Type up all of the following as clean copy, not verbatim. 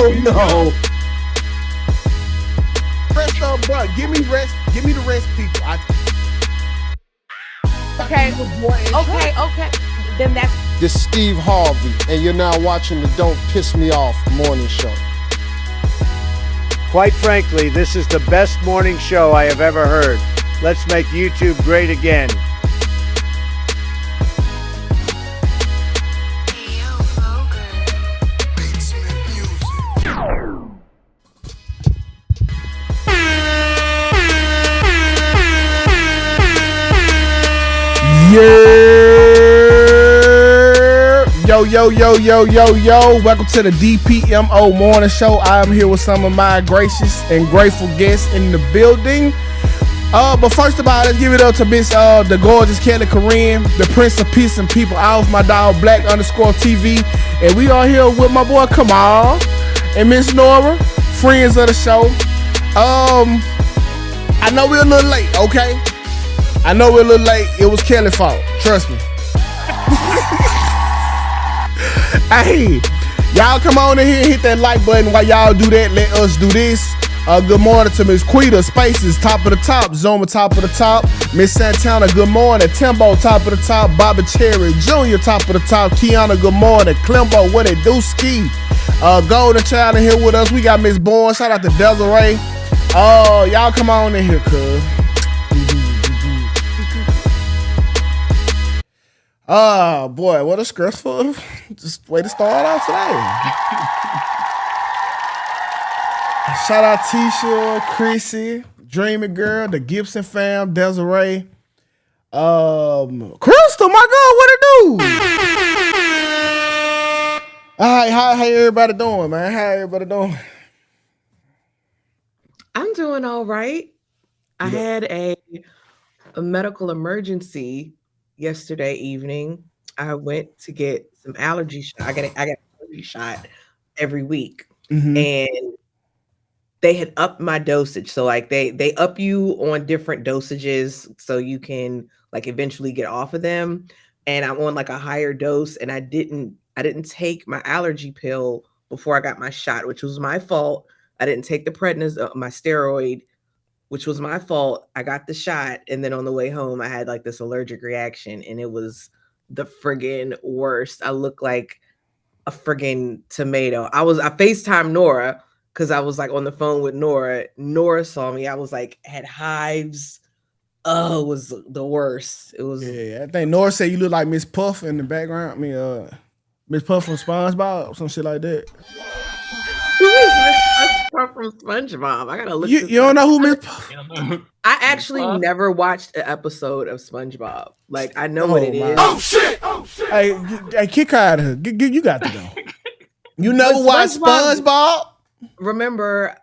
Oh no. Rest up, bro. Give me rest. Give me the rest, people. Okay. Then that's This is Steve Harvey, and you're now watching the Don't Piss Me Off morning show. Quite frankly, this is the best morning show I have ever heard. Let's make YouTube great again. Yo. Welcome to the DPMO morning show. I am here with some of my gracious and grateful guests in the building. But first of all, let's give it up to Miss the gorgeous Kellie Corinne, the Prince of Peace and People Off, my dog Black_TV. And we are here with my boy Kamal and Miss Nora, friends of the show. I know we're a little late, okay? I know we're a little late. It was Kellie's fault. Trust me. Hey, y'all come on in here and hit that like button. While y'all do that, let us do this. Good morning to Miss Quita, Spaces, top of the top. Zoma, top of the top. Miss Santana, good morning. Timbo, top of the top. Bobby Cherry Jr., top of the top. Kiana, good morning. Clembo, what it do, ski? Golden Child in here with us. We got Miss Bourne. Shout out to Desiree. Y'all come on in here, cuz. Oh boy, what a stressful just way to start out today. Shout out Tisha, Chrissy, Dreamy Girl, the Gibson fam, Desiree, Crystal, my God, what it do? All right, how everybody doing, man? How everybody doing? I'm doing all right. I had a medical emergency yesterday evening. I went to get some allergy shot. I get an allergy shot every week, and they had upped my dosage. So like they up you on different dosages so you can like eventually get off of them. And I'm on like a higher dose, and I didn't take my allergy pill before I got my shot, which was my fault. I didn't take the prednisone, my steroid, which was my fault. I got the shot, and then on the way home, I had like this allergic reaction, and it was the friggin' worst. I looked like a friggin' tomato. I FaceTimed Nora because I was like on the phone with Nora. Nora saw me. I was like, had hives. Oh, it was the worst. It was. Yeah, I think Nora said you look like Miss Puff in the background. I mean, Miss Puff from SpongeBob or some shit like that. From SpongeBob. I gotta look. You don't know who Miss Puff? I actually never watched an episode of SpongeBob. Like I know what it is. Oh shit! Hey, kick her out of here. You got to go. You never watched SpongeBob? Remember,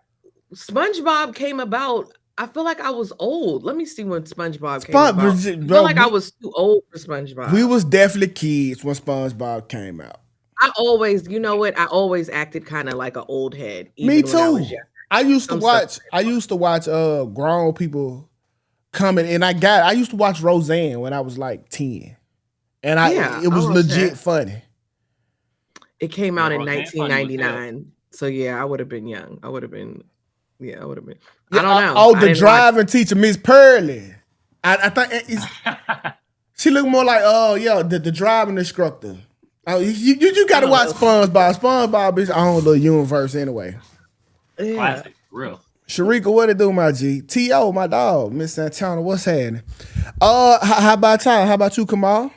SpongeBob came about. I feel like I was old. Let me see when SpongeBob came about. I feel like I was too old for SpongeBob. We was definitely kids when SpongeBob came out. I always acted kind of like an old head. Me too. I used to watch grown people coming, and I used to watch Roseanne when I was like 10. And it was legit funny. It came out in 1999. So yeah, I would have been young. I would have been. I don't know. Oh, the driving teacher, Miss Pearly. I think she looked more like the driving instructor. You got to watch SpongeBob. SpongeBob is our own little universe anyway. Yeah. Classic, real. Sharika, what it do, my G? T.O., my dog. Miss Santana, what's happening? How about y'all? How about you, Kamal?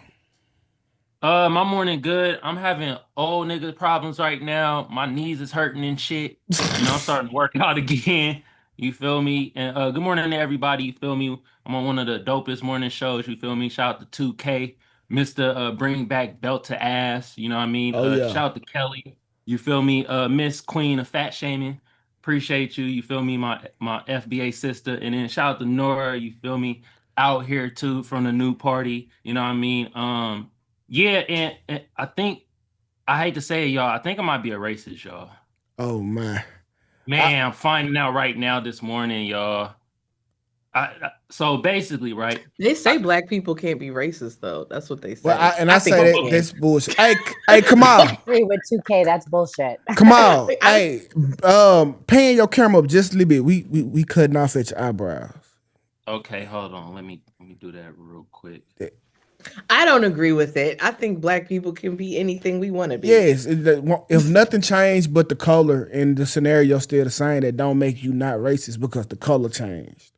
My morning good. I'm having old nigga problems right now. My knees is hurting and shit. I'm starting to work out again. You feel me? And good morning to everybody. You feel me? I'm on one of the dopest morning shows. You feel me? Shout out to Tukay. Mr. Bring Back Belt to Ass, you know what I mean? Shout out to Kelly, you feel me? Miss Queen of Fat Shaming, appreciate you, you feel me? My FBA sister, and then shout out to Nora, you feel me? Out here too from the new party, you know what I mean? Yeah, and I think, I hate to say it, y'all, I think I might be a racist, y'all. Oh, man. I'm finding out right now this morning, y'all. So basically, right? They say black people can't be racist, though. That's what they say. Well, I think say they that can. that's bullshit. Hey, come on. I agree with 2K. That's bullshit. Come on. Hey, pan your camera up just a little bit. We cutting off at your eyebrows. Okay, hold on. Let me do that real quick. I don't agree with it. I think black people can be anything we want to be. Yes, if nothing changed but the color and the scenario still the same, that don't make you not racist because the color changed.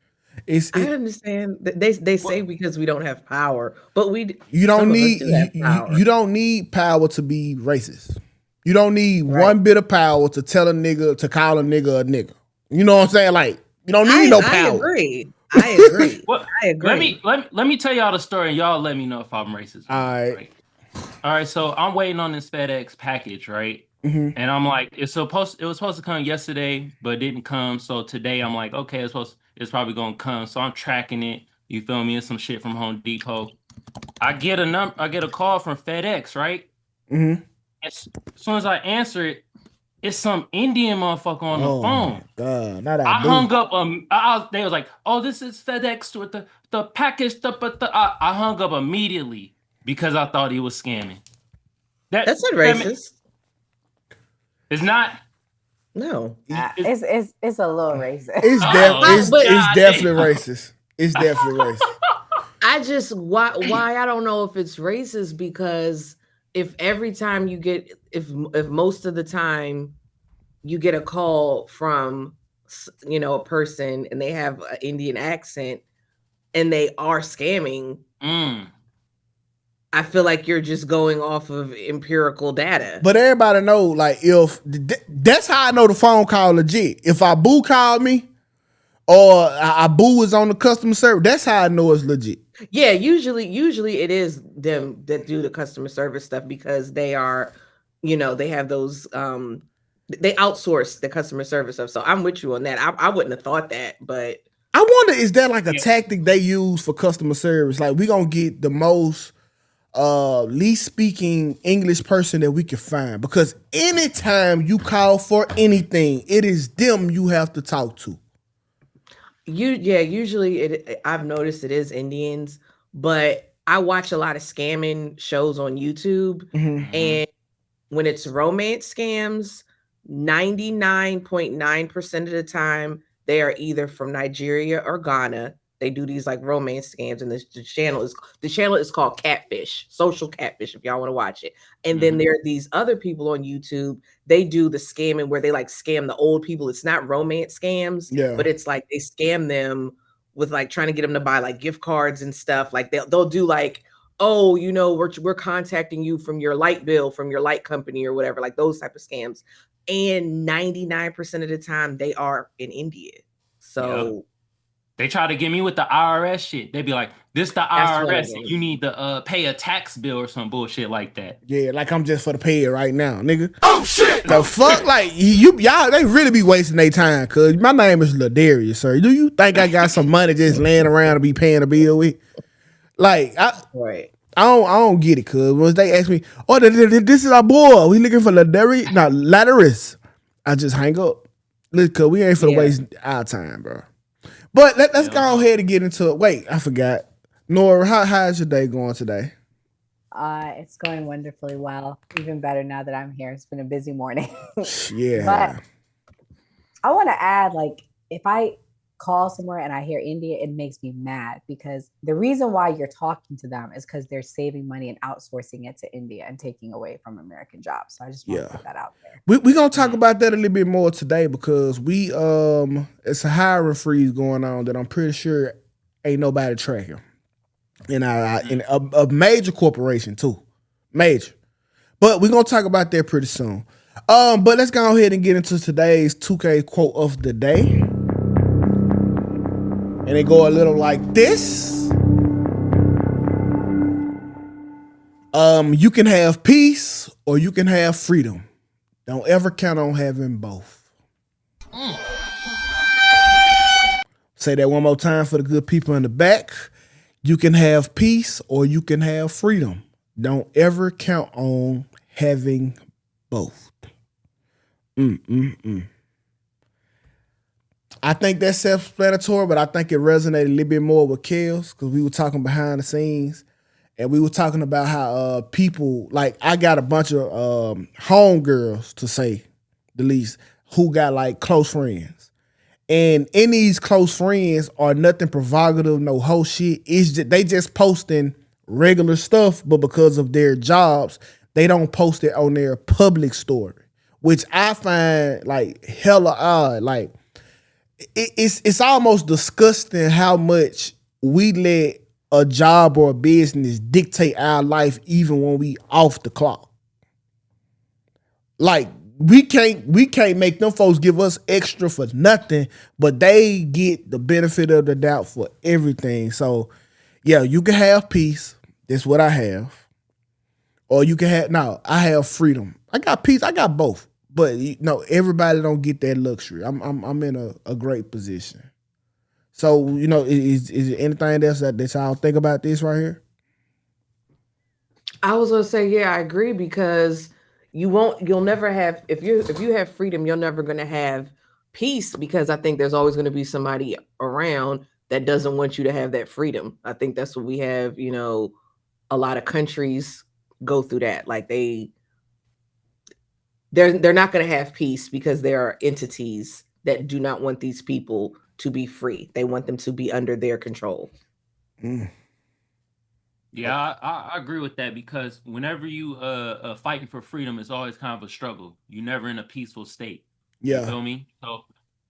I understand that they say because we don't have power, but you don't need power. you don't need power to be racist. You don't need Right. one bit of power to tell a nigga to call a nigga. You know what I'm saying? Like you don't need no power. I agree. Well, I agree. Let me tell y'all the story, and y'all let me know if I'm racist. All right. All right. So I'm waiting on this FedEx package, right? Mm-hmm. And I'm like, it was supposed to come yesterday, but it didn't come. So today I'm like, okay, it's probably gonna come. So I'm tracking it. You feel me? It's some shit from Home Depot. I get a call from FedEx, right? Mm-hmm. As soon as I answer it, it's some Indian motherfucker on the phone. God, not I hung up. They was like, "Oh, this is FedEx with the package." I hung up immediately because I thought he was scamming. That's not racist. It's not. No, It's a little racist. It's definitely racist. It's definitely racist. I just why I don't know if it's racist because if every time you get if most of the time you get a call from a person and they have an Indian accent and they are scamming, I feel like you're just going off of empirical data. But everybody know, like, if that's how I know the phone call legit. If Abu called me or Abu is on the customer service, that's how I know it's legit. Yeah, usually it is them that do the customer service stuff because they are, they have those they outsource the customer service stuff. So I'm with you on that. I wouldn't have thought that, but I wonder, is that like a tactic they use for customer service? Like, we gonna get the most least speaking English person that we can find, because anytime you call for anything, it is them you have to talk to. Usually I've noticed it is Indians, but I watch a lot of scamming shows on YouTube, and when it's romance scams, 99.9% of the time they are either from Nigeria or Ghana. They do these like romance scams, and the channel is called Catfish, Social Catfish, if y'all want to watch it. And then there are these other people on YouTube. They do the scamming where they like scam the old people. It's not romance scams, but it's like they scam them with like trying to get them to buy like gift cards and stuff. Like they'll do like, oh, we're contacting you from your light bill, from your light company or whatever, like those type of scams. And 99% of the time they are in India. So they try to get me with the IRS shit. They be like, this the IRS, and you need to pay a tax bill or some bullshit like that. Yeah, like I'm just for the pay it right now, nigga. Oh shit! The fuck, like y'all, they really be wasting their time. Cause my name is Ladarius, sir. Do you think I got some money just laying around to be paying a bill with? Like, I don't get it. Cause once they ask me, oh, this is our boy, we looking for Ladarius. I just hang up. Look, cause we ain't for to waste our time, bro. But let's go ahead and get into it. Wait, I forgot. Nora, how's your day going today? It's going wonderfully well. Even better now that I'm here. It's been a busy morning. Yeah. But I want to add, like, if I call somewhere and I hear India, it makes me mad, because the reason why you're talking to them is because they're saving money and outsourcing it to India and taking away from American jobs. So I just want to put that out there. We're gonna talk about that a little bit more today, because it's a hiring freeze going on that I'm pretty sure ain't nobody tracking. And a major corporation too. Major. But we're gonna talk about that pretty soon. But let's go ahead and get into today's 2K quote of the day. And they go a little like this. You can have peace or you can have freedom. Don't ever count on having both. Say that one more time for the good people in the back. You can have peace or you can have freedom. Don't ever count on having both. I think that's self-explanatory, but I think it resonated a little bit more with Kels because we were talking behind the scenes and we were talking about how people, like I got a bunch of homegirls, to say the least, who got like close friends. And in these close friends are nothing provocative, no whole shit. It's just, they just posting regular stuff, but because of their jobs, they don't post it on their public story, which I find like hella odd. Like it's almost disgusting how much we let a job or a business dictate our life even when we off the clock. Like we can't make them folks give us extra for nothing, but they get the benefit of the doubt for everything. So yeah, you can have peace. That's what I have. Or you can have, I have freedom. I got peace. I got both. But everybody don't get that luxury. I'm in a great position. So, is there anything else that y'all think about this right here? I was gonna say, yeah, I agree, because you'll never have, if you have freedom, you're never gonna have peace, because I think there's always gonna be somebody around that doesn't want you to have that freedom. I think that's what we have, a lot of countries go through that. Like they're not going to have peace because there are entities that do not want these people to be free. They want them to be under their control. Mm. Yeah, I agree with that, because whenever you fighting for freedom, it's always kind of a struggle. You're never in a peaceful state. Yeah. You feel me? So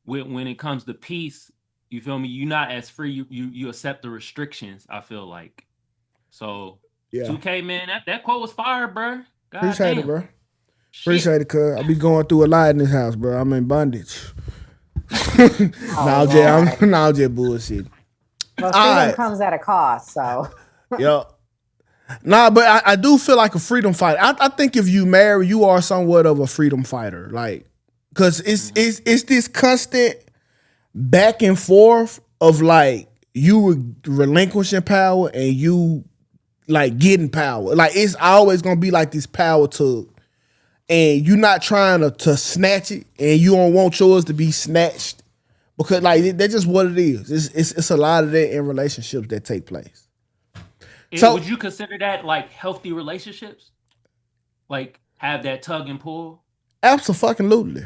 when it comes to peace, you feel me? You're not as free. You accept the restrictions, I feel like. So yeah. Tukay, man, that quote was fire, bro. God Appreciate damn. it, bro. Appreciate it, cuz. I be going through a lot in this house, bro. I'm in bondage. I'm just bullshit. Well, freedom comes at a cost, so. Yeah. But I do feel like a freedom fighter. I think if you marry, you are somewhat of a freedom fighter. Like, because it's this constant back and forth of like you relinquishing power and you like getting power. Like it's always gonna be like this power tug. And you're not trying to snatch it, and you don't want yours to be snatched, because like that's just what it is. It's a lot of that in relationships that take place. So would you consider that like healthy relationships? Like have that tug and pull? Absolutely.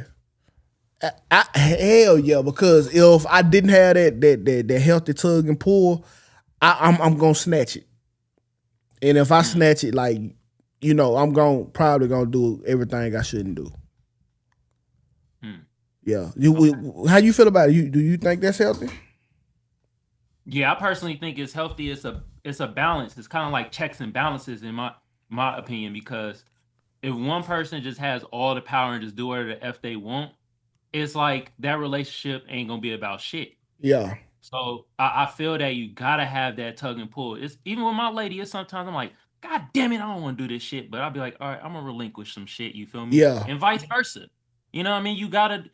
Hell yeah, because if I didn't have that healthy tug and pull, I'm gonna snatch it. And if I snatch it, like, I'm probably gonna do everything I shouldn't do. Yeah. How you feel about it? Do you think that's healthy? Yeah, I personally think it's healthy. It's a balance. It's kind of like checks and balances in my opinion, because if one person just has all the power and just do whatever the F they want, it's like that relationship ain't gonna be about shit. Yeah. So I feel that you gotta have that tug and pull. It's even with my lady, it's sometimes I'm like, God damn it, I don't want to do this shit. But I'll be like, all right, I'm gonna relinquish some shit, you feel me? Yeah. And vice versa. You know what I mean? You gotta,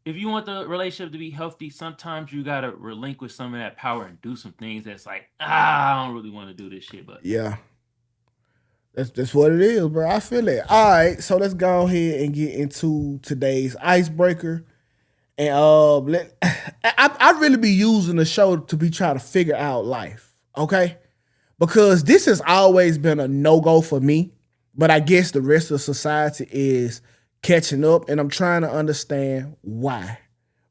if you want the relationship to be healthy, sometimes you gotta relinquish some of that power and do some things that's like, I don't really want to do this shit. But yeah. That's what it is, bro. I feel it. All right, so let's go ahead and get into today's icebreaker. And I really be using the show to be trying to figure out life, okay? Because this has always been a no-go for me, but I guess the rest of society is catching up, and I'm trying to understand why.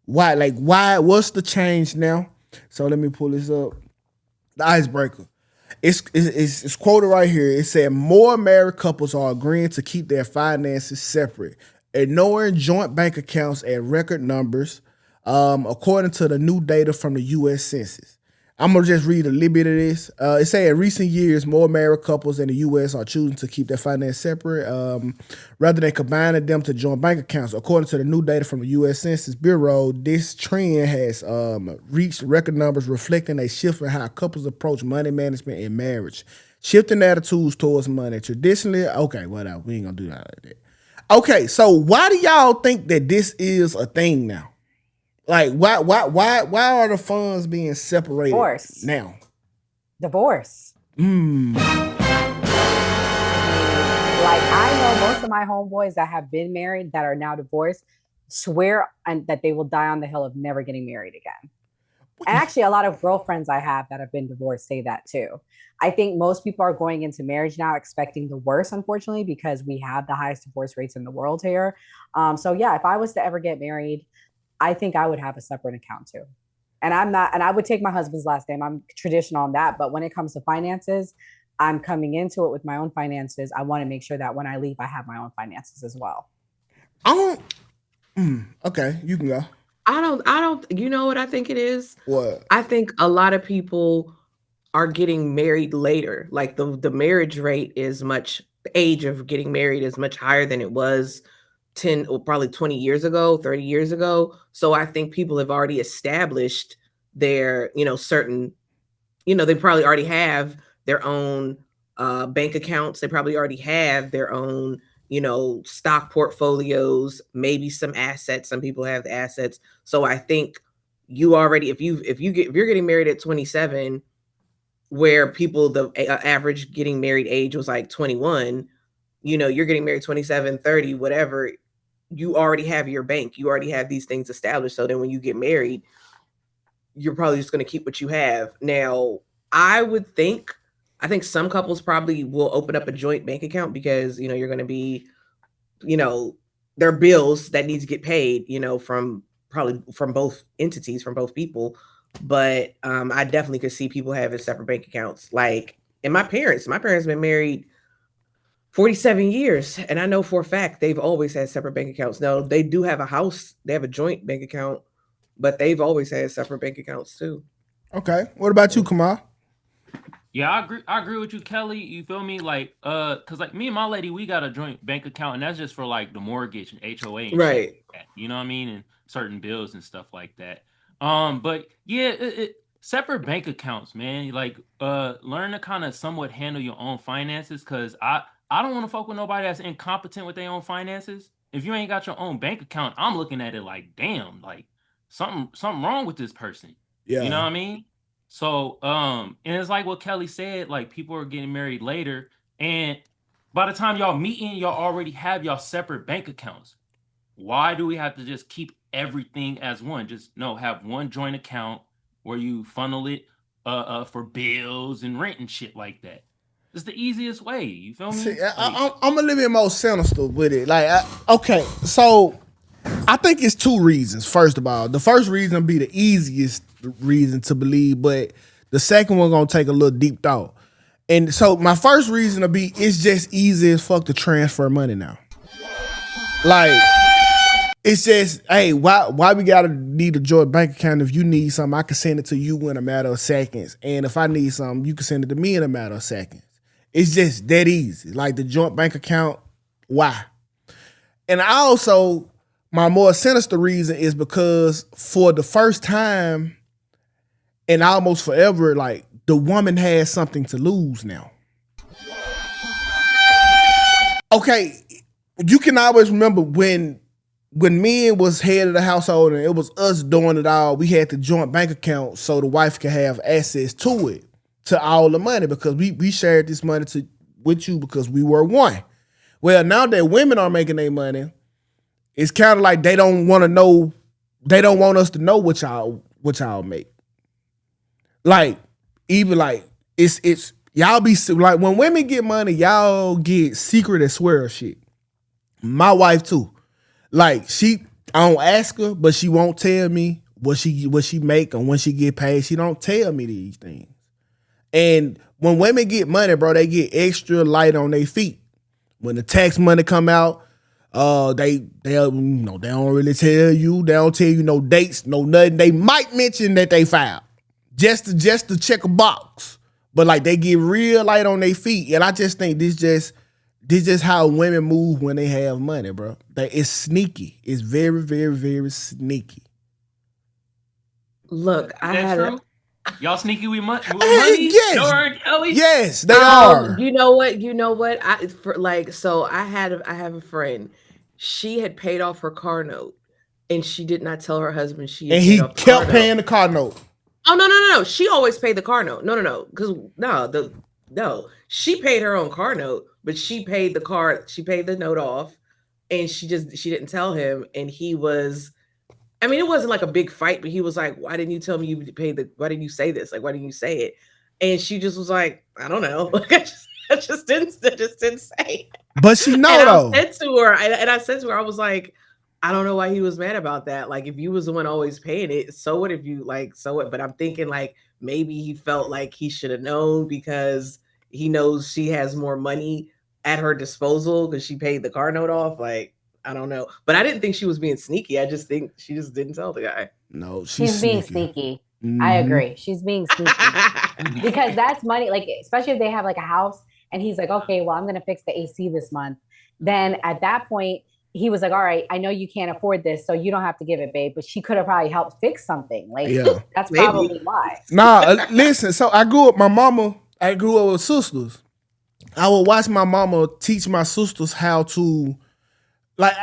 Why? What's the change now? So let me pull this up. The icebreaker. It's quoted right here. It said, more married couples are agreeing to keep their finances separate, ignoring joint bank accounts at record numbers, according to the new data from the U.S. Census. I'm going to just read a little bit of this. It says, in recent years, more married couples in the U.S. are choosing to keep their finances separate rather than combining them to joint bank accounts. According to the new data from the U.S. Census Bureau, this trend has reached record numbers, reflecting a shift in how couples approach money management in marriage. Shifting attitudes towards money. Traditionally, okay, whatever. We ain't going to do that like that. Okay, so why do y'all think that this is a thing now? Like, why are the funds being separated now? Divorce. Like, I know most of my homeboys that have been married that are now divorced. swear that they will die on the hill of never getting married again. And actually, a lot of girlfriends I have that have been divorced say that too. I think most people are going into marriage now expecting the worst, unfortunately, because we have the highest divorce rates in the world here. So yeah, if I was to ever get married, I think I would have a separate account too. And I would take my husband's last name. I'm traditional on that. But when it comes to finances, I'm coming into it with my own finances. I want to make sure that when I leave, I have my own finances as well. Okay, you can go. I don't, you know what I think it is? What? I think a lot of people are getting married later. Like the marriage rate is the age of getting married is much higher than it was 10 or probably 20 years ago, 30 years ago. So I think people have already established their, certain, they probably already have their own bank accounts. They probably already have their own, stock portfolios, maybe some assets. Some people have the assets. So I think you already, if you're getting married at 27, where the average getting married age was like 21, you're getting married 27, 30, whatever, you already have your bank. You already have these things established. So then when you get married, you're probably just going to keep what you have. Now, I think some couples probably will open up a joint bank account because, you're going to be, there are bills that need to get paid, from both entities, from both people. But I definitely could see people having separate bank accounts. Like, and my parents been married 47 years. And I know for a fact they've always had separate bank accounts. Now, they do have a house, they have a joint bank account, but they've always had separate bank accounts too. Okay. What about you, Kamal? Yeah, I agree with you, Kelly. You feel me? Like, cause like me and my lady, we got a joint bank account, and that's just for like the mortgage and HOA and Right. shit like that, you know what I mean, and certain bills and stuff like that. But yeah, separate bank accounts, man. Like, learn to kind of somewhat handle your own finances, cause I don't want to fuck with nobody that's incompetent with their own finances. If you ain't got your own bank account, I'm looking at it like, damn, like something wrong with this person. Yeah. You know what I mean? So, and it's like what Kelly said, like people are getting married later, and by the time y'all meeting, y'all already have y'all separate bank accounts. Why do we have to just keep everything as one? Just have one joint account where you funnel it for bills and rent and shit like that. It's the easiest way. You feel me? See, I'm a little bit more sinister with it. Like, okay, so I think it's two reasons. First of all, the first reason be the easiest reason to believe, but the second one gonna take a little deep thought. And so my first reason to be, it's just easy as fuck to transfer money now. Like, it's just, hey, why we gotta need a joint bank account? If you need something, I can send it to you in a matter of seconds. And if I need something, you can send it to me in a matter of seconds. It's just that easy. Like the joint bank account, why? And also, my more sinister reason is because for the first time and almost forever, like the woman has something to lose now. Okay, you can always remember when men was head of the household and it was us doing it all, we had the joint bank account so the wife could have access to it, to all the money, because we shared this money with you because we were one. Well, now that women are making their money, it's kind of like they don't want us to know what y'all make. Like, even like it's y'all be like, when women get money, y'all get secret and swear shit. My wife too. Like, I don't ask her, but she won't tell me what she make and when she get paid. She don't tell me these things. And when women get money, bro, they get extra light on their feet. When the tax money come out, they don't really tell you. They don't tell you no dates, no nothing. They might mention that they filed just to check a box, but like they get real light on their feet. And I just think this just how women move when they have money, bro. It's sneaky. It's very, very, very sneaky. Look, Y'all sneaky with money? Yes. Kelly? Yes, they are. You know what? I have a friend. She had paid off her car note, and she did not tell her husband she had and paid he off the kept car paying note. the car note. Oh no! She always paid the car note. No. She paid her own car note, but she paid the note off. and she didn't tell him, and he was. I mean, it wasn't like a big fight, but he was like, "Why didn't you tell me you paid the? Why didn't you say this? Like, why didn't you say it?" And she just was like, "I don't know. Like, I just didn't say." But she know though. I said to her, I was like, I don't know why he was mad about that. Like, if you was the one always paying it, so what if you like, so what? But I'm thinking like maybe he felt like he should have known because he knows she has more money at her disposal because she paid the car note off. Like, I don't know. But I didn't think she was being sneaky. I just think she just didn't tell the guy. No, she's being sneaky. I agree. She's being sneaky because that's money. Like, especially if they have like a house and he's like, okay, well, I'm going to fix the AC this month. Then at that point, he was like, all right, I know you can't afford this, so you don't have to give it, babe. But she could have probably helped fix something. Like, that's probably why. Nah, listen. So I grew up, I grew up with sisters. I would watch my mama teach my sisters how to, like,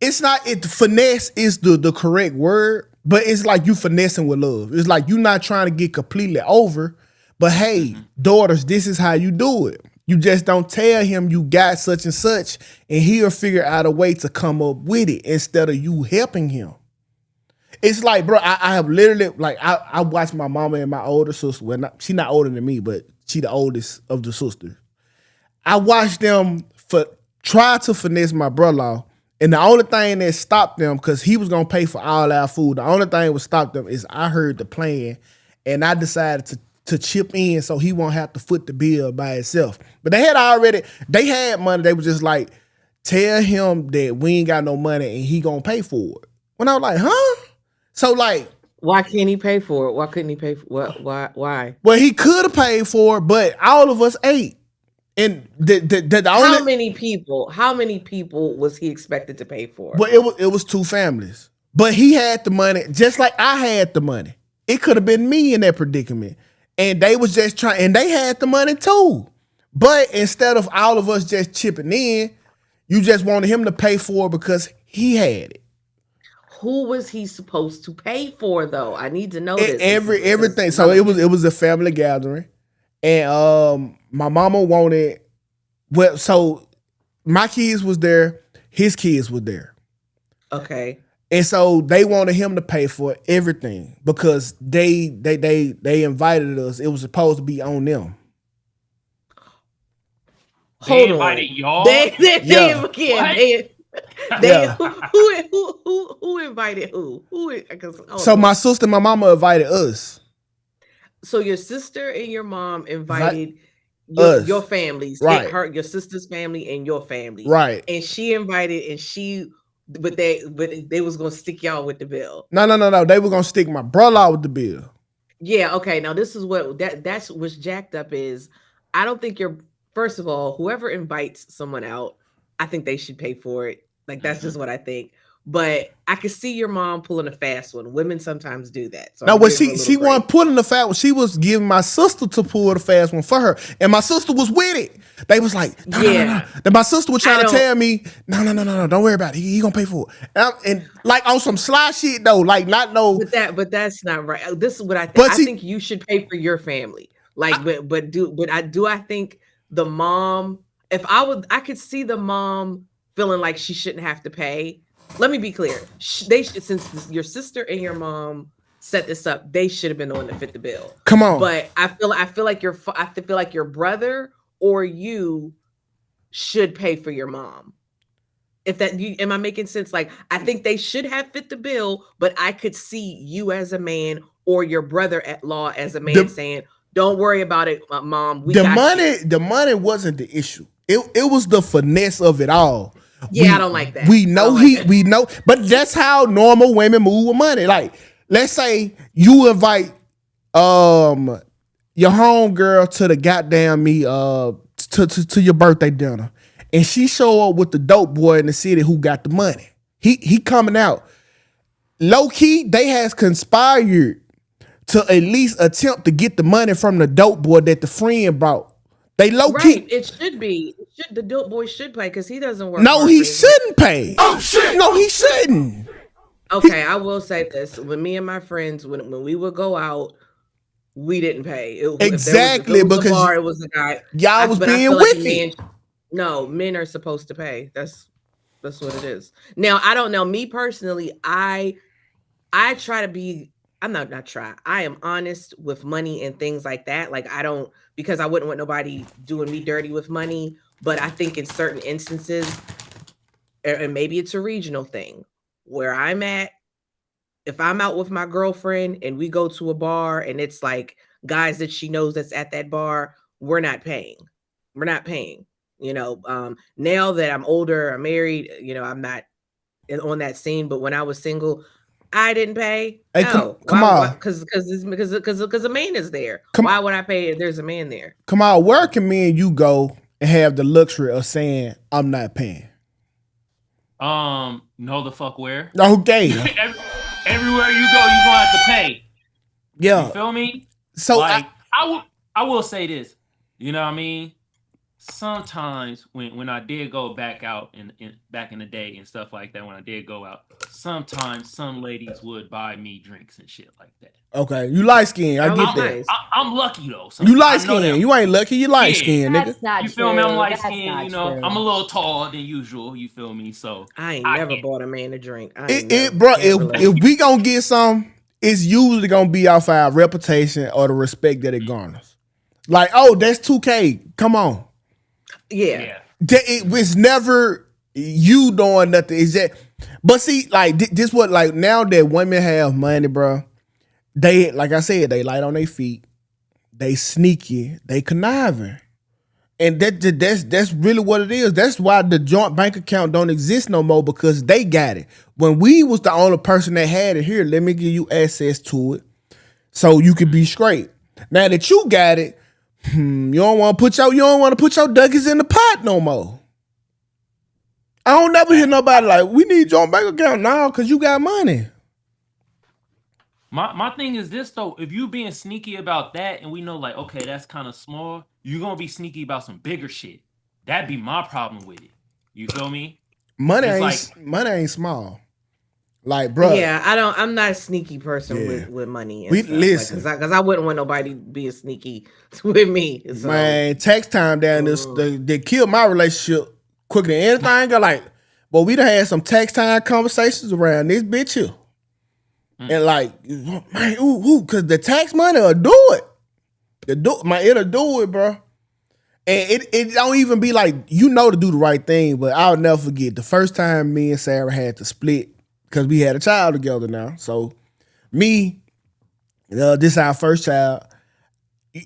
finesse is the correct word, but it's like you finessing with love. It's like you're not trying to get completely over, but hey, daughters, this is how you do it. You just don't tell him you got such and such, and he'll figure out a way to come up with it instead of you helping him. It's like, bro, I have literally, like, I watch my mama and my older sister. Well, she's not older than me, but she the oldest of the sisters. I watched them try to finesse my brother-in-law, and the only thing that stopped them, because he was going to pay for all our food, the only thing that stopped them is I heard the plan, and I decided to chip in so he won't have to foot the bill by himself. But they had money. They was just like, tell him that we ain't got no money and he gonna pay for it. When I was like, huh? So like, why can't he pay for it? Why couldn't he pay for what? Why? Well, he could have paid for it, but all of us ate. And the how many people was he expected to pay for? Well, it was two families. But he had the money, just like I had the money. It could have been me in that predicament. And they was just trying, and they had the money too. But instead of all of us just chipping in, you just wanted him to pay for it because he had it. Who was he supposed to pay for though? I need to know this. Everything. So it was a family gathering. And my mama wanted, well, so my kids was there, his kids was there. Okay. And so they wanted him to pay for everything because they invited us. It was supposed to be on them. They invited y'all. Who invited who? So my sister and my mama invited us. So your sister and your mom invited your families, right? Your sister's family and your family, right? And she invited, but they was gonna stick y'all with the bill. No. They were gonna stick my brother out with the bill. Yeah. Okay. Now this is what that's what's jacked up is. I don't think first of all, whoever invites someone out, I think they should pay for it. Like that's just what I think. But I could see your mom pulling a fast one. Women sometimes do that. So now, when she wasn't pulling the fast one, she was giving my sister to pull the fast one for her, and my sister was with it. They was like, no. Then my sister was trying to tell me, no, don't worry about it. He gonna pay for it. And like on some sly shit though, like not no. But that's not right. This is what I think. I think you should pay for your family. Like, I think the mom? If I could see the mom feeling like she shouldn't have to pay. Let me be clear. Since your sister and your mom set this up, they should have been the one to fit the bill. Come on. But I feel like your brother or you should pay for your mom. Am I making sense? Like, I think they should have fit the bill, but I could see you as a man or your brother-in-law as a man saying, "Don't worry about it, mom. The money wasn't the issue. It was the finesse of it all. Yeah, I don't like that. We know, but that's how normal women move with money. Like, let's say you invite your homegirl to the goddamn to your birthday dinner, and she show up with the dope boy in the city who got the money. He coming out. Low key, they has conspired to at least attempt to get the money from the dope boy that the friend brought. They low key. It should be. The dope boy should pay because he doesn't work. No, he shouldn't pay. Oh shit! No, he shouldn't. Okay, I will say this: when me and my friends, when we would go out, we didn't pay. Exactly, because it was a guy. Y'all was being with it. No, men are supposed to pay. That's what it is. Now, I don't know. Me personally, I try to be, I'm not try. I am honest with money and things like that. Like I don't, because I wouldn't want nobody doing me dirty with money. But I think in certain instances, and maybe it's a regional thing, where I'm at, if I'm out with my girlfriend and we go to a bar and it's like guys that she knows that's at that bar, we're not paying. We're not paying. Now that I'm older, I'm married, I'm not on that scene. But when I was single, I didn't pay. Hey, No, come why? on. Because a man is there. Come, why would I pay if there's a man there? come on, where can me and you go and have the luxury of saying I'm not paying? No, the fuck where? Okay. Everywhere you go, you gonna have to pay. Yeah. You feel me? So like, I will say this. You know what I mean? Sometimes when I did go back out back in the day and stuff like that, when I did go out, sometimes some ladies would buy me drinks and shit like that. Okay, you light skinned. I get that. I'm lucky though. You light skinned. You ain't lucky. You light skinned, nigga. That's not you feel me? I'm light That's skinned. not true. I'm a little taller than usual. You feel me? So I ain't never bought a man a drink. Bro, if we gonna get some, it's usually gonna be off our reputation or the respect that it garners. Like, oh, that's Tukay. Come on. Yeah. It's never you doing nothing. Is that? But see, like this, what like now that women have money, bro. They, like I said, they light on their feet. They sneaky. They conniving, and that's really what it is. That's why the joint bank account don't exist no more, because they got it. When we was the only person that had it, here, let me give you access to it, so you could be straight. Now that you got it. You don't want to put your duckies in the pot no more. I don't never hear nobody like, we need your bank account now because you got money. My thing is this though, if you being sneaky about that and we know like, okay, that's kind of small, you're gonna be sneaky about some bigger shit. That'd be my problem with it. You feel me? Money ain't small. Like, bro. Yeah, I'm not a sneaky person with money. We listen, because I wouldn't want nobody being sneaky with me. So. Man, tax time down this they killed my relationship quicker than anything. I like, but we done had some tax time conversations around this bitch here, and like, man, because the tax money will do it. It'll do it, bro. And it don't even be like to do the right thing. But I'll never forget the first time me and Sarah had to split. Because we had a child together now. So me, this is our first child.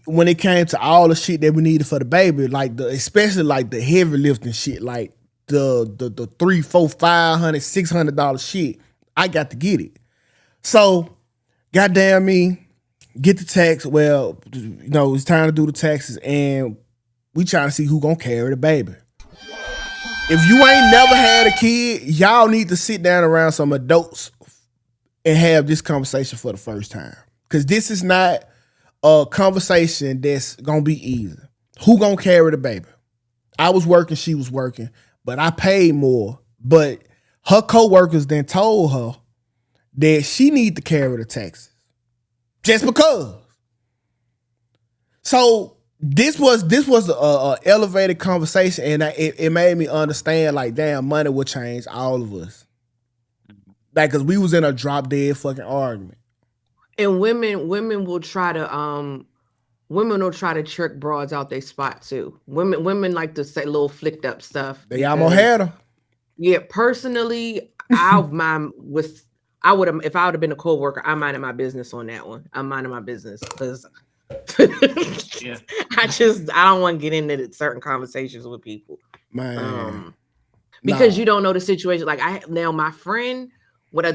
When it came to all the shit that we needed for the baby, like especially like the heavy lifting shit, like the $300, $400, $500, $600 shit, I got to get it. So, goddamn me, get the tax. Well, it's time to do the taxes, and we trying to see who gonna carry the baby. If you ain't never had a kid, y'all need to sit down around some adults and have this conversation for the first time. Because this is not a conversation that's going to be easy. Who going to carry the baby? I was working, she was working, but I paid more. But her coworkers then told her that she need to carry the taxes. Just because. So This was a elevated conversation, and it made me understand like, damn, money will change all of us. Like, cause we was in a drop dead fucking argument. And women will try to trick broads out their spot too. Women like to say little flicked up stuff. They almost had her. Yeah, personally, I would have, if I would have been a coworker, I minded my business on that one. I'm minding my business because. Yeah. I don't want to get into certain conversations with people, man, because you don't know the situation. Like my friend, I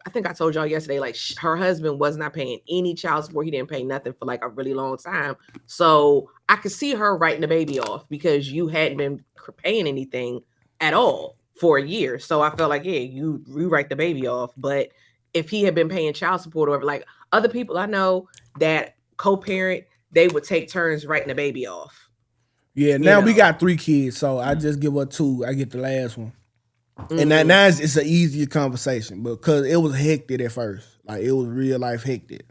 think I told y'all yesterday, like her husband was not paying any child support. He didn't pay nothing for like a really long time. So I could see her writing the baby off because you hadn't been paying anything at all for a year. So I felt like, yeah, you write the baby off. But if he had been paying child support or like other people I know that co-parent, they would take turns writing the baby off. Yeah, now we got 3 kids, so I just give her 2. I get the last one. And now it's an easier conversation because it was hectic at first. Like, it was real life hectic.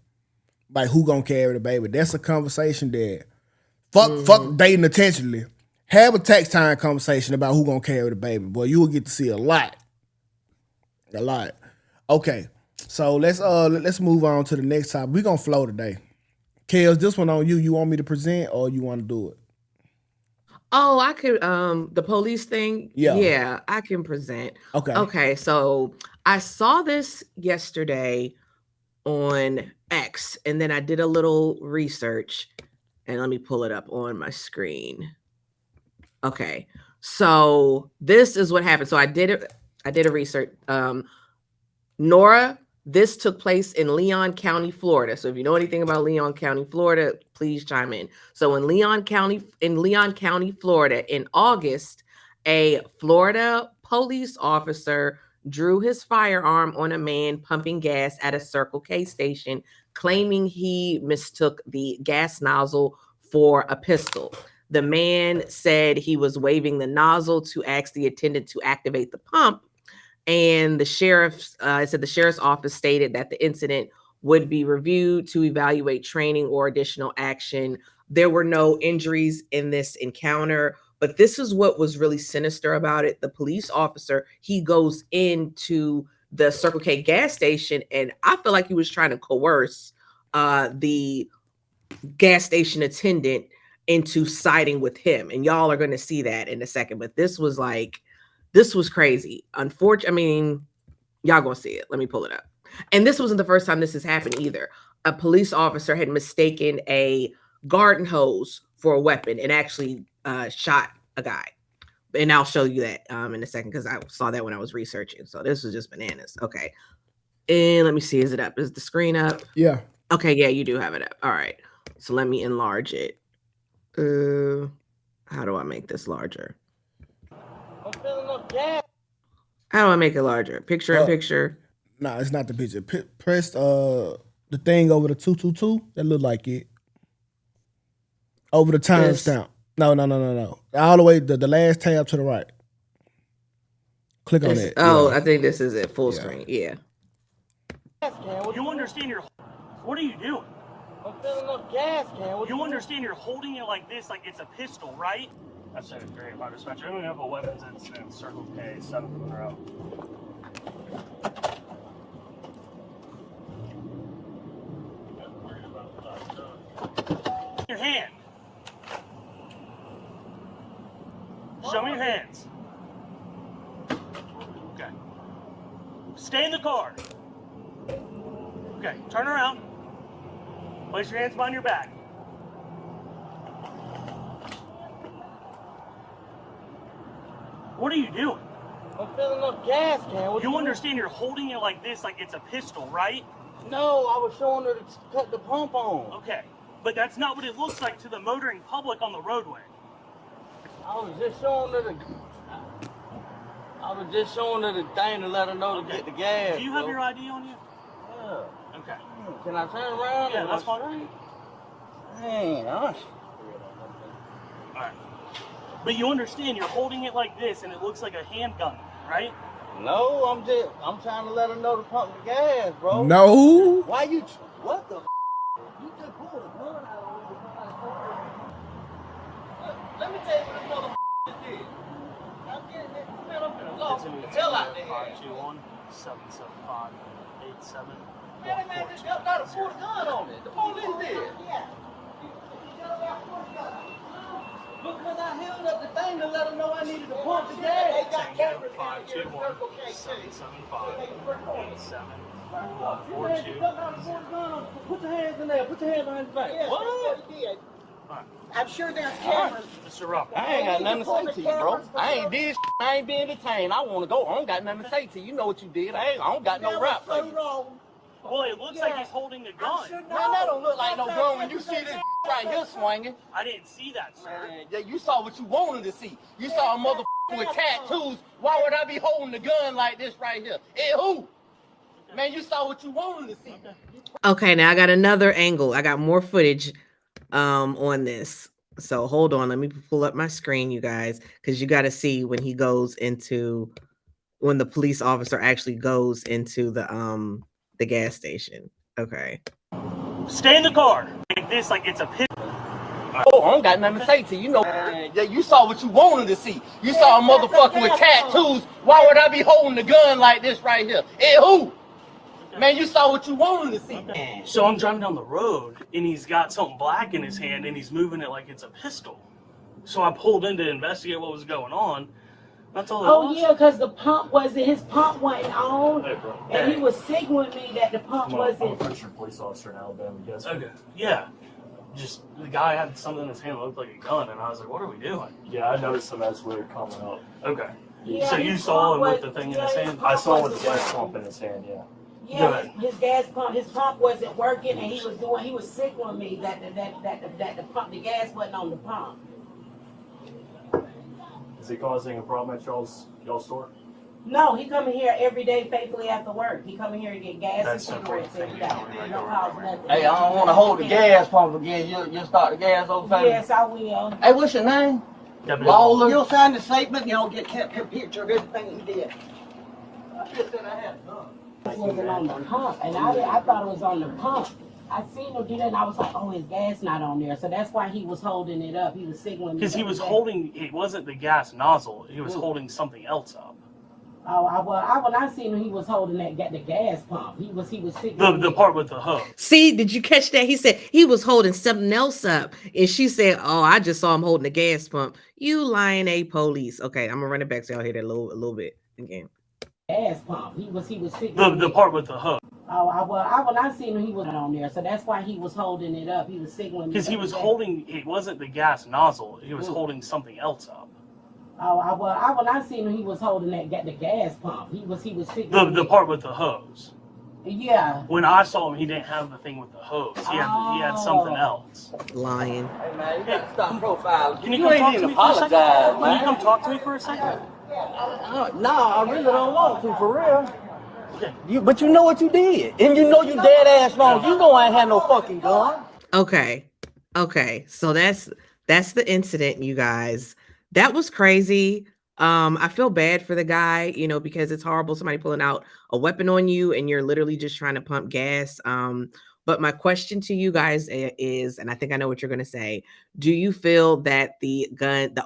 Like, who gonna carry the baby? That's a conversation that fuck dating intentionally. Have a tax time conversation about who gonna carry the baby. Boy, you will get to see a lot. A lot. Okay. So let's move on to the next topic. We're gonna flow today. Kels, this one on you. You want me to present or you want to do it? Oh, I could the police thing. Yeah. Yeah, I can present. Okay. Okay, so I saw this yesterday on X, and then I did a little research, and let me pull it up on my screen. Okay, so this is what happened. So I did a research. Nora, this took place in Leon County, Florida. So if you know anything about Leon County, Florida, please chime in. So in Leon County, Florida, in August, a Florida police officer drew his firearm on a man pumping gas at a Circle K station, claiming he mistook the gas nozzle for a pistol. The man said he was waving the nozzle to ask the attendant to activate the pump. And the sheriff's office stated that the incident would be reviewed to evaluate training or additional action. There were no injuries in this encounter, but this is what was really sinister about it. The police officer, he goes into the Circle K gas station, and I feel like he was trying to coerce the gas station attendant into siding with him. And y'all are going to see that in a second. But this was crazy. Unfortunately, I mean, y'all gonna see it. Let me pull it up. And this wasn't the first time this has happened either. A police officer had mistaken a garden hose for a weapon and actually shot a guy. And I'll show you that in a second because I saw that when I was researching. So this was just bananas. Okay. And let me see. Is it up? Is the screen up? Yeah. Okay. Yeah, you do have it up. All right. So let me enlarge it. How do I make this larger? I'm filling up gas. How do I make it larger? Picture in picture. No, it's not the picture. Press the thing over the 222. That look like it. Over the timestamp. No. All the way the last tab to the right. Click on it. Oh, yeah. I think this is it. Full screen. Yeah. You understand what are you doing? I'm filling up gas, can. You understand you're holding it like this, like it's a pistol, right? That's a very hard dispatcher. I'm gonna have a weapons incident, Circle K, 7th in a row. Your hand. Show me your hands. Okay. Stay in the car. Okay, turn around. Place your hands behind your back. What are you doing? I'm filling up gas, can. You understand you're holding it like this, like it's a pistol, right? No, I was showing her to cut the pump on. Okay, but that's not what it looks like to the motoring public on the roadway. I was just showing her the thing to let her know to get the gas. Do you have your ID on you? Yeah. Okay. Can I turn around? Yeah, that's fine. Dang, gosh. All right. But you understand you're holding it like this and it looks like a handgun, right? No, I'm trying to let her know to pump the gas, bro. No. Why you, what the You just pulled a gun out on me. Let me tell you what this motherfucker did. I'm getting it. Man, I'm finna lost the hell out there. 521 775 87. Man, that man just got to pull a gun on it. The police did. Yeah. Because I held up the thing to let them know I needed to pump the gas. They got cameras down here. 521 775 87 142. Put your hands in there. Put your hands behind your back. Yeah, what? I'm sure there's cameras. Mr. Rupp. I ain't got nothing to say to you, bro. I ain't did shit. I ain't been detained. I want to go. I don't got nothing to say to you. You know what you did. I don't got no rap. Well, it looks like he's holding a gun. Man, that don't look like no gun when you see this right here swinging. I didn't see that, sir. Yeah, you saw what you wanted to see. You saw a motherfucker with tattoos. Why would I be holding the gun like this right here? Hey, who? Man, you saw what you wanted to see. Okay, now I got another angle. I got more footage on this. So hold on, let me pull up my screen, you guys, because you got to see when the police officer actually goes into the gas station. Okay. Stay in the car. Like this, like it's a pit. Oh. go. I don't got nothing to say to you. You know, you saw what you wanted to see. You saw a motherfucker with tattoos. Why would I be holding the gun like this right here? Hey, who? Man, you saw what you wanted to see. So I'm driving down the road, and he's got something black in his hand, and he's moving it like it's a pistol. So I pulled in to investigate what was going on. That's all. Oh yeah, because the pump wasn't, his pump wasn't on, and he was signaling me that the pump wasn't. I'm a registered police officer in Alabama. Yes. Okay. Yeah. Just the guy had something in his hand that looked like a gun, and I was like, "What are we doing?" Yeah, I noticed him as we were coming up. Okay. Yeah, so you saw him with the thing in his hand? I saw him with the gas pump in his hand. Yeah. Yeah, his gas pump, his pump wasn't working, and he was signaling me that the pump, the gas wasn't on the pump. Is he causing a problem at y'all's store? No, he come in here every day faithfully after work. He come in here to get gas and cigarettes every day. No cause nothing. Hey, I don't want to hold the gas pump again. You'll start the gas over. Yes, I will. Hey, what's your name? Lawler. You'll sign the statement. You'll get a picture of everything he did. I just said I had a gun. It wasn't on the pump, and I thought it was on the pump. I seen him do that, and I was like, oh, his gas not on there. So that's why he was holding it up. He was signaling. Because he was holding, it wasn't the gas nozzle. He was holding something else up. Oh, when I seen him, he was holding the gas pump. He was signaling. The part with the hook. See, did you catch that? He said he was holding something else up. And she said, oh, I just saw him holding the gas pump. You lying a police. Okay, I'm going to run it back so y'all hear that a little bit again. Gas pump. He was signaling. The part with the hook. Oh, when I seen him, he wasn't on there. So that's why he was holding it up. He was signaling. Because he was holding, it wasn't the gas nozzle. He was holding something else up. Oh, when I seen him, he was holding the gas pump. He was signaling. The part with the hose. Yeah. When I saw him, he didn't have the thing with the hose. He had something else. Lying. Hey man, you got to stop profiling. Can you come talk to me for a second? Can you come talk to me for a second? No, I really don't want to, for real. But you know what you did, and you know you dead ass wrong. You know I ain't had no fucking gun. Okay. So that's the incident, you guys. That was crazy. I feel bad for the guy, because it's horrible. Somebody pulling out a weapon on you and you're literally just trying to pump gas. But my question to you guys is, and I think I know what you're going to say, do you feel that the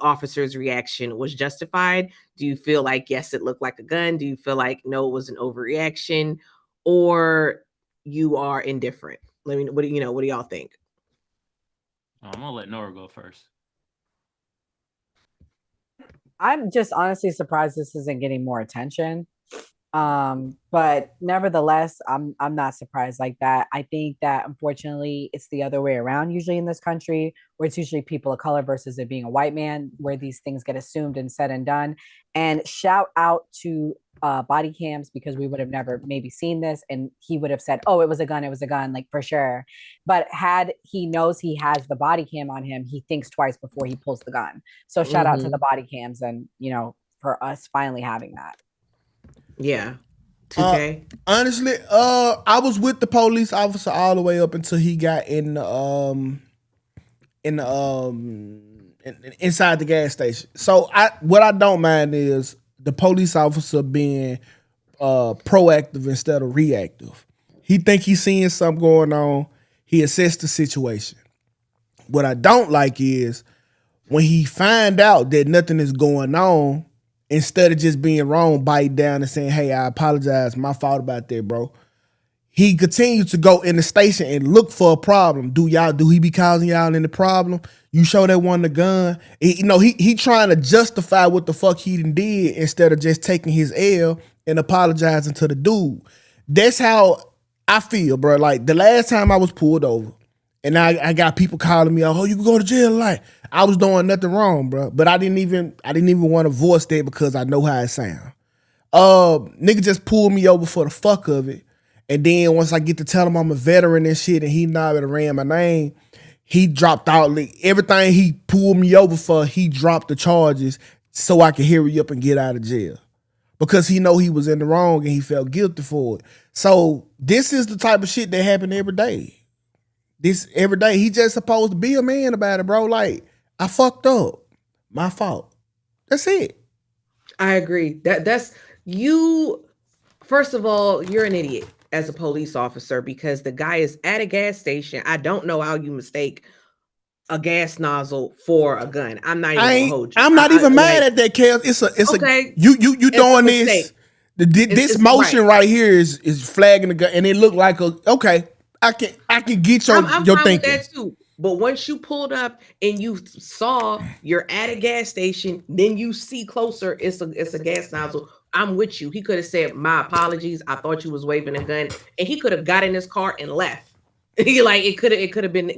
officer's reaction was justified? Do you feel like, yes, it looked like a gun? Do you feel like, no, it was an overreaction? Or you are indifferent? What do y'all think? I'm going to let Nora go first. I'm just honestly surprised this isn't getting more attention. But nevertheless, I'm not surprised like that. I think that unfortunately it's the other way around usually in this country, where it's usually people of color versus it being a white man, where these things get assumed and said and done. And shout out to body cams, because we would have never maybe seen this and he would have said, oh, it was a gun, like for sure. But had he knows he has the body cam on him, he thinks twice before he pulls the gun. So shout out to the body cams, and for us finally having that. Yeah. Tukay? Honestly, I was with the police officer all the way up until he got inside the gas station. So what I don't mind is the police officer being proactive instead of reactive. He think he's seeing something going on. He assessed the situation. What I don't like is when he find out that nothing is going on, instead of just being wrong, bite down and saying, hey, I apologize, my fault about that, bro. He continued to go in the station and look for a problem. Do he be causing y'all any problem? You show that one the gun. He trying to justify what the fuck he did instead of just taking his L and apologizing to the dude. That's how I feel, bro. Like the last time I was pulled over and I got people calling me, oh, you can go to jail like I was doing nothing wrong, bro. But I didn't even want to voice that because I know how it sound. Nigga just pulled me over for the fuck of it. And then once I get to tell him I'm a veteran and shit, and he not even ran my name, he dropped out. Everything he pulled me over for, he dropped the charges so I could hurry up and get out of jail. Because he know he was in the wrong and he felt guilty for it. So this is the type of shit that happen every day. Every day. He just supposed to be a man about it, bro. Like, I fucked up. My fault. That's it. I agree. That's you. First of all, you're an idiot as a police officer, because the guy is at a gas station. I don't know how you mistake a gas nozzle for a gun. I'm not even gonna hold you. I'm not even mad like, at that, Kels. It's okay. you It's a doing mistake. this. This motion right here is flagging the gun, and it looked like okay. I can get your I'm your fine thinking. with that too. But once you pulled up and you saw you're at a gas station, then you see closer, it's a gas nozzle. I'm with you. He could have said, "My apologies. I thought you was waving a gun," and he could have got in his car and left. Like it could have been,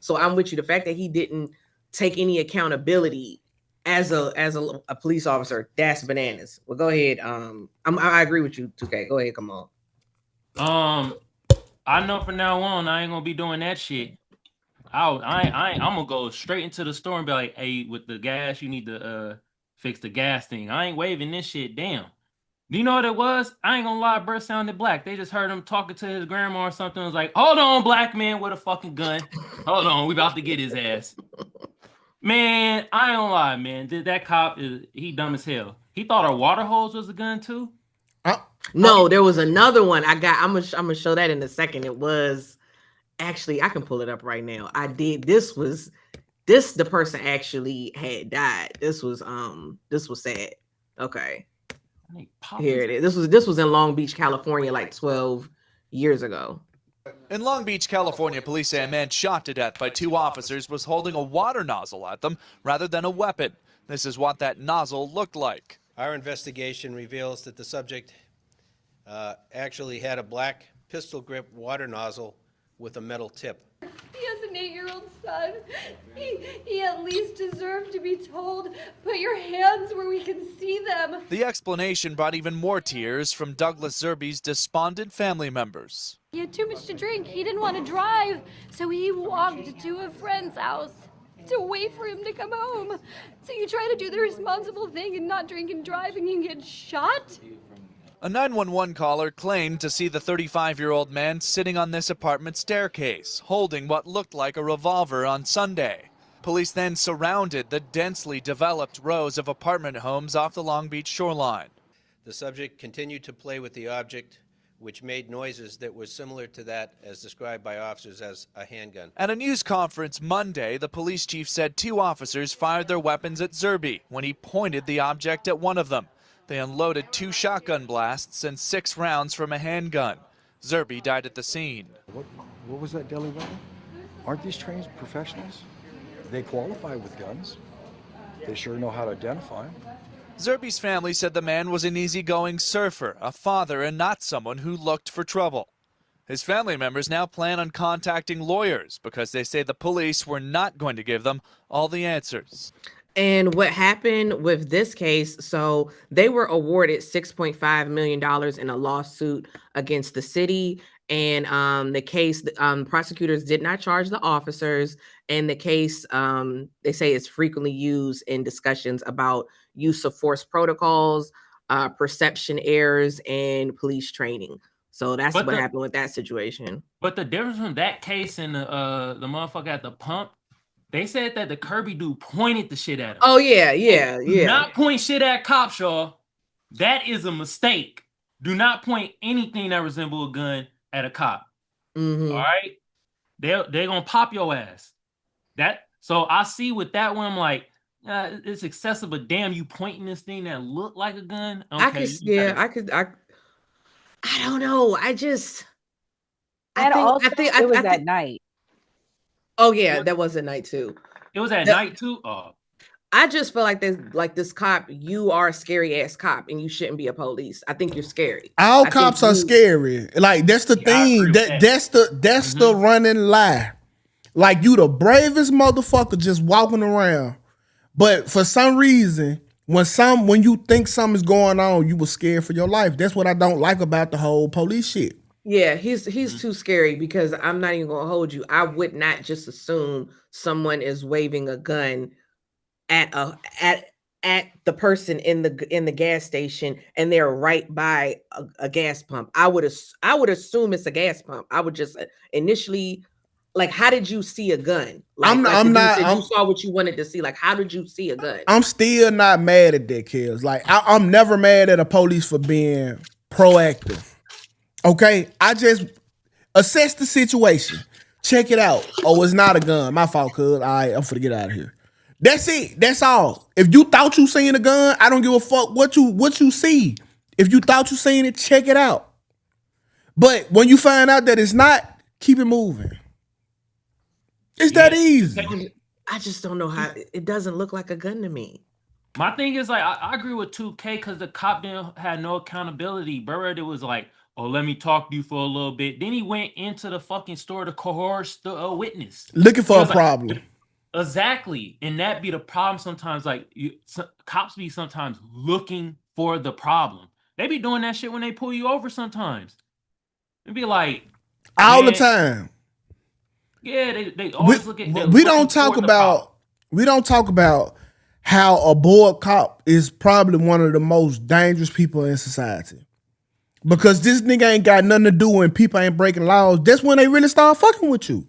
So I'm with you. The fact that he didn't take any accountability as a police officer, that's bananas. Well, go ahead. I agree with you, Tukay. Go ahead. Come on. I know from now on I ain't gonna be doing that shit. I'm gonna go straight into the store and be like, "Hey, with the gas, you need to fix the gas thing." I ain't waving this shit. Damn. Do you know what it was? I ain't gonna lie, bro sounded black. They just heard him talking to his grandma or something. It was like, "Hold on, black man with a fucking gun. Hold on, we about to get his ass." Man, I ain't gonna lie, man. That cop he dumb as hell. He thought a water hose was a gun too. No, there was another one. I'm gonna show that in a second. It was actually, I can pull it up right now. I did. The person actually had died. This was sad. Okay. Here it is. This was in Long Beach, California, like 12 years ago. In Long Beach, California, police say a man shot to death by 2 officers was holding a water nozzle at them rather than a weapon. This is what that nozzle looked like. Our investigation reveals that the subject actually had a black pistol grip water nozzle with a metal tip. He has an 8-year-old son. He at least deserved to be told, "Put your hands where we can see them." The explanation brought even more tears from Douglas Zerbe's despondent family members. He had too much to drink. He didn't want to drive, so he walked to a friend's house to wait for him to come home. So you try to do the responsible thing and not drink and drive, and you get shot? A 911 caller claimed to see the 35-year-old man sitting on this apartment staircase, holding what looked like a revolver on Sunday. Police then surrounded the densely developed rows of apartment homes off the Long Beach shoreline. The subject continued to play with the object, which made noises that were similar to that as described by officers as a handgun. At a news conference Monday, the police chief said 2 officers fired their weapons at Zerbe when he pointed the object at one of them. They unloaded 2 shotgun blasts and 6 rounds from a handgun. Zerbe died at the scene. What was that deadly weapon? Aren't these trained professionals? They qualify with guns. They sure know how to identify them. Zerbe's family said the man was an easygoing surfer, a father, and not someone who looked for trouble. His family members now plan on contacting lawyers because they say the police were not going to give them all the answers. And what happened with this case, so they were awarded $6.5 million in a lawsuit against the city. And the case, prosecutors did not charge the officers. And the case, they say, is frequently used in discussions about use of force protocols, perception errors, and police training. So that's what happened with that situation. But the difference from that case and the motherfucker at the pump, they said that the Kirby dude pointed the shit at him. Oh, yeah. Do not point shit at cops, y'all. That is a mistake. Do not point anything that resembles a gun at a cop. Mm-hmm. All right? They're going to pop your ass. So I see with that one, I'm like, it's excessive, but damn, you pointing this thing that looked like a gun? Okay, I don't know. I think it was at night. Oh yeah, that was at night too. It was at night too. Oh, I just feel like this cop. You are a scary ass cop, and you shouldn't be a police. I think you're scary. All cops are scary. Like that's the thing. That's the running lie. Like you the bravest motherfucker just walking around, but for some reason, when you think something's going on, you were scared for your life. That's what I don't like about the whole police shit. Yeah, he's too scary because I'm not even gonna hold you. I would not just assume someone is waving a gun at the person in the gas station and they're right by a gas pump. I would assume it's a gas pump. I would just initially, like, how did you see a gun? Like, you saw what you wanted to see. Like, how did you see a gun? I'm still not mad at that, kids. Like, I'm never mad at a police for being proactive. Okay, I just assess the situation. check it out. Oh, it's not a gun. My fault, cuz. All right, I'm finna get out of here. That's it. That's all. If you thought you seen a gun, I don't give a fuck what you see. If you thought you seen it, check it out. But when you find out that it's not, keep it moving. It's that easy. I just don't know how it doesn't look like a gun to me. My thing is like I agree with 2K because the cop didn't had no accountability. Burrard was like, "Oh, let me talk to you for a little bit." Then he went into the fucking store to coerce the witness, looking for a problem. Exactly, and that be the problem sometimes. Like cops be sometimes looking for the problem. They be doing that shit when they pull you over. Sometimes it be like all the time. Yeah, they always look at. We don't talk about how a bored cop is probably one of the most dangerous people in society. Because this nigga ain't got nothing to do when people ain't breaking laws. That's when they really start fucking with you.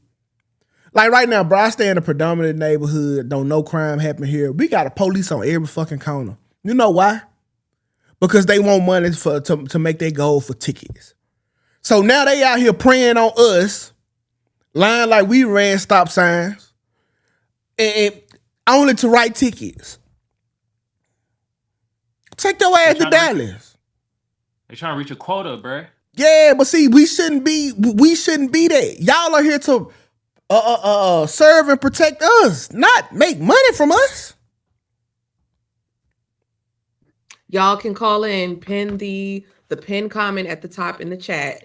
Like right now, bro, I stay in a predominant neighborhood. Don't no crime happen here. We got a police on every fucking corner. You know why? Because they want money to make their goal for tickets. So now they out here preying on us, lying like we ran stop signs, and only to write tickets. Take your ass to Dallas. They trying to reach a quota, bruh. Yeah, but see, we shouldn't be that. Y'all are here to serve and protect us, not make money from us. Y'all can call in, pin the pin comment at the top in the chat.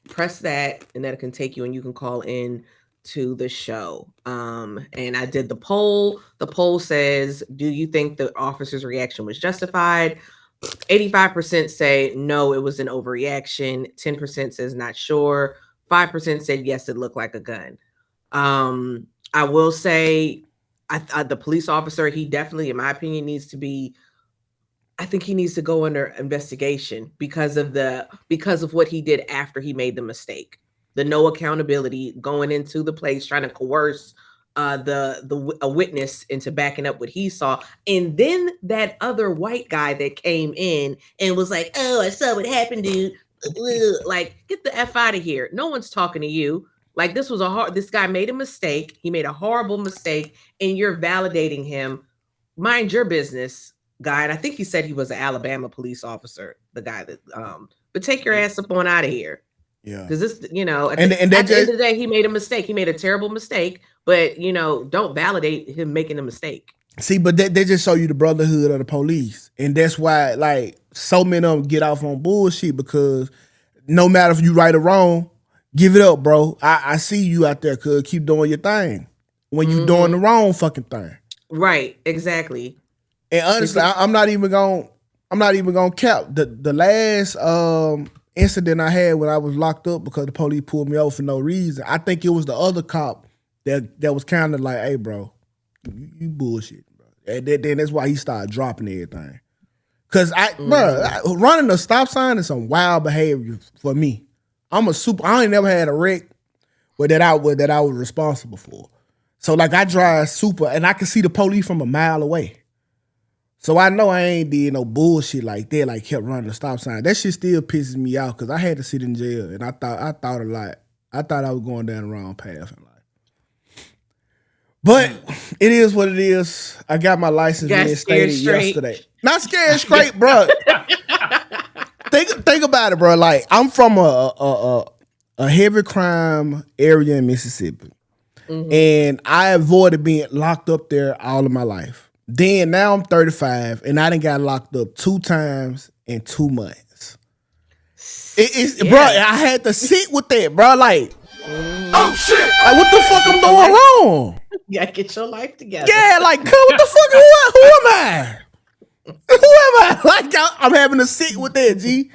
Press that, and that can take you, and you can call in to the show. And I did the poll. The poll says, do you think the officer's reaction was justified? 85% say no, it was an overreaction. 10% says not sure. 5% said yes, it looked like a gun. I will say, the police officer, he definitely, in my opinion, I think he needs to go under investigation because of what he did after he made the mistake. The no accountability, going into the place, trying to coerce a witness into backing up what he saw. And then that other white guy that came in and was like, "Oh, I saw what happened, dude." Like, get the F out of here. No one's talking to you. Like, this guy made a mistake. He made a horrible mistake, and you're validating him. Mind your business, guy. And I think he said he was an Alabama police officer, the guy that but take your ass up on out of here. Yeah. Because this, at the end of the day, he made a mistake. He made a terrible mistake, but don't validate him making a mistake. See, but they just show you the brotherhood of the police. And that's why, like, so many of them get off on bullshit, because no matter if you right or wrong, give it up, bro. I see you out there, cuz keep doing your thing when you doing the wrong fucking thing. Right, exactly. And honestly, I'm not even gonna cap. The last incident I had when I was locked up because the police pulled me over for no reason, I think it was the other cop that was kind of like, "Hey, bro, you bullshit, bro." And then that's why he started dropping everything. Cause running a stop sign is some wild behavior for me. I ain't never had a wreck that I was responsible for. So like, I drive super, and I can see the police from a mile away. So I know I ain't did no bullshit like that, like kept running the stop sign. That shit still pisses me off because I had to sit in jail, and I thought a lot. I thought I was going down the wrong path in life. But it is what it is. I got my license reinstated yesterday. Not scared straight, bro. Think about it, bro. Like, I'm from a heavy crime area in Mississippi, and I avoided being locked up there all of my life. Then now I'm 35, and I done got locked up 2 times in 2 months. Bro, I had to sit with that, bro. Like, oh shit! Like, what the fuck I'm doing wrong? You gotta get your life together. Yeah, like, what the fuck? Who am I? Who am I? Like, I'm having to sit with that, G.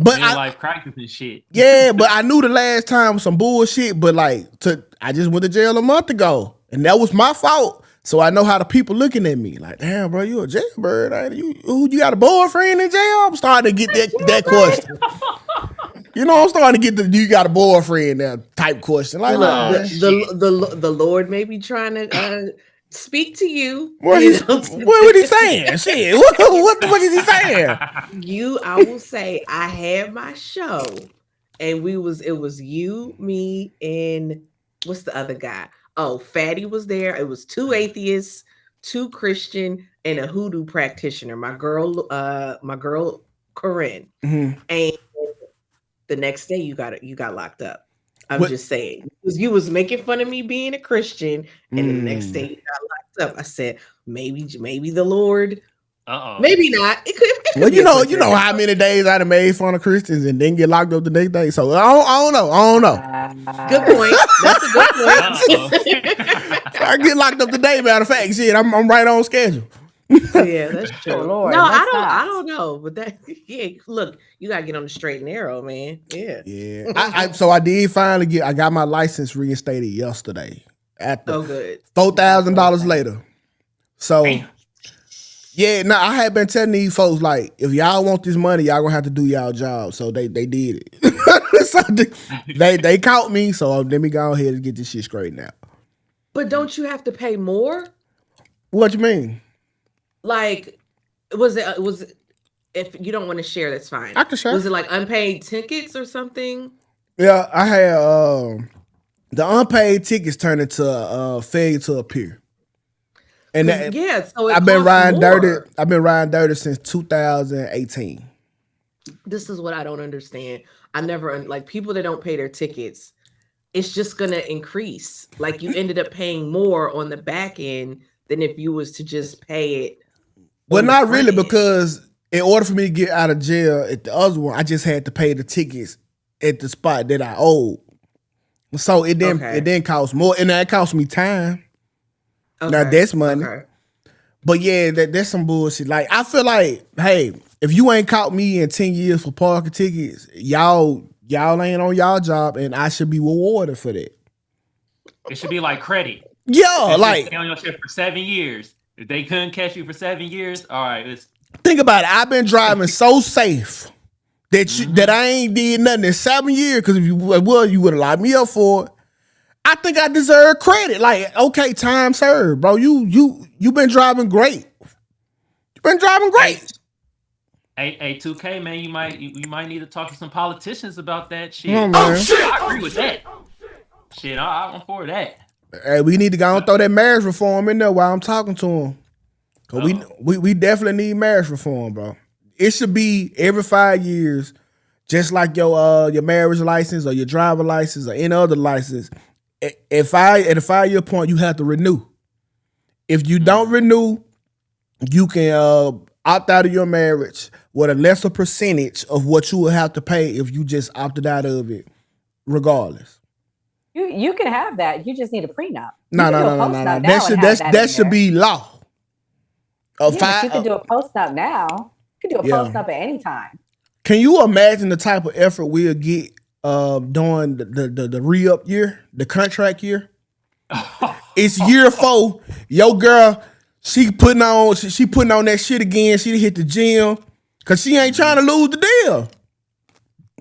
But life crisis and shit. Yeah, but I knew the last time was some bullshit. But like, I just went to jail a month ago, and that was my fault. So I know how the people looking at me like, "Damn, bro, you a jailbird? You got a boyfriend in jail?" I'm starting to get that question. I'm starting to get the "you got a boyfriend" now type question. Like, the Lord may be trying to speak to you. What was he saying? Shit, what the fuck is he saying? I will say, I had my show, and it was you, me, and what's the other guy? Oh, Fatty was there. It was 2 atheists, 2 Christian, and a hoodoo practitioner. My girl Corinne. Mhm. And the next day you got locked up. I'm What- just saying. Because you was making fun of me being a Christian, and the next day you got locked up. I said, maybe the Lord. Maybe not. It could Well, be you a know coincidence. how many days I done made fun of Christians and then get locked up the next day. So I don't know. Good point. That's a good point. I get locked up today. Matter of fact, shit, I'm right on schedule. Yeah, that's true. Lord, no, let's I not. don't know, but that look, you gotta get on the straight and narrow, man. Yeah. Yeah. So I did finally I got my license reinstated yesterday. Oh, good. $4,000 later. So yeah, I had been telling these folks, like, if y'all want this money, y'all gonna have to do y'all job. So they did it. So they caught me. So let me go ahead and get this shit straightened out. But don't you have to pay more? What you mean? Like, was it if you don't want to share, that's fine. I can share. Was it like unpaid tickets or something? Yeah, I had the unpaid tickets turned into failure to appear. And that, So I've been costs riding more. dirty. I've been riding dirty since 2018. This is what I don't understand. I never like people that don't pay their tickets. It's just gonna increase. Like you ended up paying more on the back end than if you was to just pay it. Well, on the not front really, end. because in order for me to get out of jail at the other one, I just had to pay the tickets at the spot that I owed. So it didn't cost more, and that cost me time. Now that's money. Okay. But yeah, that's some bullshit. Like, I feel like, hey, if you ain't caught me in 10 years for parking tickets, y'all ain't on y'all job, and I should be rewarded for that. It should be like credit. Yeah, If like, you stay on your shit for 7 years. If they couldn't catch you for 7 years, all right, it's think about it. I've been driving so safe that I ain't did nothing in 7 years, because if you would have locked me up for it. I think I deserve credit. Like, okay, time served, bro. You been driving great. You been driving great. Hey, 2K, man, you might need to talk to some politicians about that shit. Come on, man. I agree with that. Shit, I'm for that. Hey, we need to go and throw that marriage reform in there while I'm talking to him. Cause we definitely need marriage reform, bro. It should be every 5 years, just like your marriage license or your driver license or any other license. At a 5-year point, you have to renew. If you don't renew, you can opt out of your marriage with a lesser percentage of what you will have to pay if you just opted out of it, regardless. You can have that. You just need a prenup. No. That should be law. But you can do a post-up now. You can do a Yeah. post-up at any time. Can you imagine the type of effort we'll get during the re-up year, the contract year? It's year 4. Your girl, she putting on that shit again. She hit the gym because she ain't trying to lose the deal.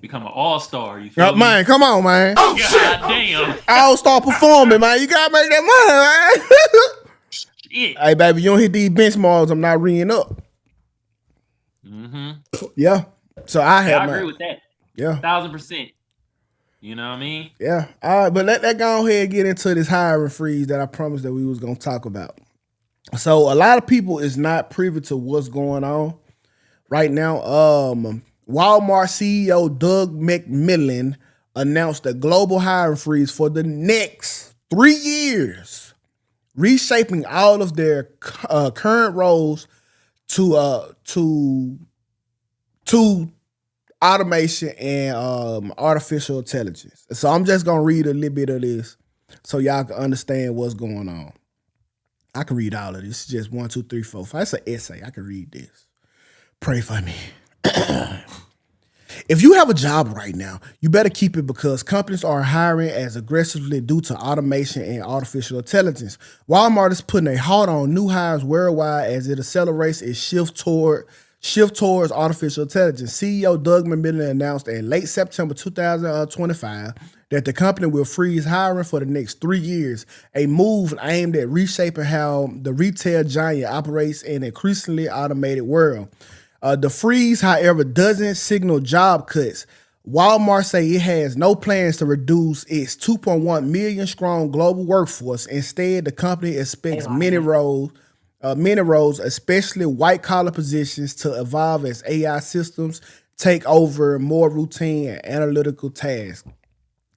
Become an all-star. You feel me? Man, come on, man. God damn. All-star performing, man. You gotta make that money, man. Shit. Hey, baby, you don't hit these benchmarks, I'm not reading up. Yeah. So I agree with that. Yeah. 1000%. You know what I mean? Yeah. All right, but let go ahead and get into this hiring freeze that I promised that we was gonna talk about. So a lot of people is not privy to what's going on right now. Walmart CEO Doug McMillon announced a global hiring freeze for the next 3 years, reshaping all of their current roles to automation and artificial intelligence. So I'm just gonna read a little bit of this so y'all can understand what's going on. I can read all of this. It's just 1, 2, 3, 4, 5. It's an essay. I can read this. Pray for me. If you have a job right now, you better keep it, because companies are hiring as aggressively due to automation and artificial intelligence. Walmart is putting a halt on new hires worldwide as it accelerates its shift towards artificial intelligence. CEO Doug McMillon announced in late September 2025 that the company will freeze hiring for the next 3 years, a move aimed at reshaping how the retail giant operates in an increasingly automated world. The freeze, however, doesn't signal job cuts. Walmart say it has no plans to reduce its 2.1 million strong global workforce. Instead, the company expects many roles, especially white collar positions, to evolve as AI systems take over more routine and analytical tasks.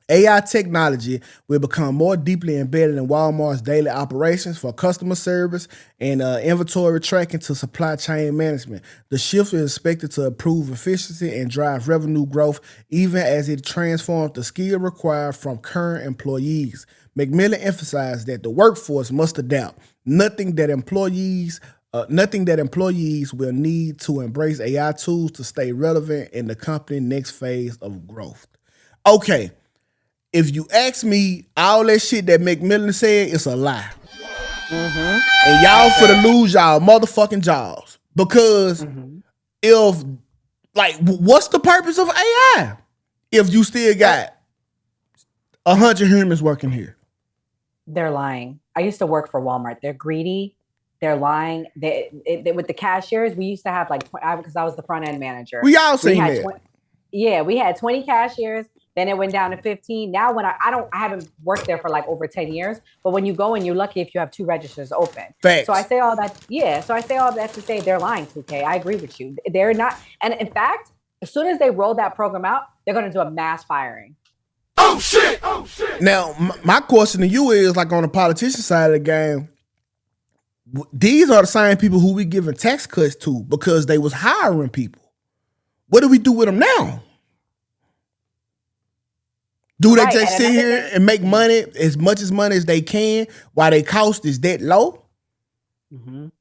AI technology will become more deeply embedded in Walmart's daily operations, for customer service and inventory tracking to supply chain management. The shift is expected to improve efficiency and drive revenue growth, even as it transforms the skill required from current employees. McMillan emphasized that the workforce must adapt. Nothing that employees will need to embrace AI tools to stay relevant in the company's next phase of growth. Okay. If you ask me, all that shit that McMillan said is a lie. And y'all finna lose y'all motherfucking jobs. Because if, like, what's the purpose of AI if you still got 100 humans working here? They're lying. I used to work for Walmart. They're greedy. They're lying. With the cashiers, we used to have because I was the front end manager. We all seen that. We had 20 cashiers. Then it went down to 15. Now when I haven't worked there for like over 10 years, but when you go in, you're lucky if you have 2 registers open. Facts. So I say all that. Yeah. So I say all that to say they're lying, Tukay. I agree with you. They're not. And in fact, as soon as they roll that program out, they're going to do a mass firing. Oh shit. Oh shit. Now, my question to you is, like, on the politician side of the game, these are the same people who we giving tax cuts to because they was hiring people. What do we do with them now? Do they just sit here and make money, as much as money as they can, while their cost is that low? And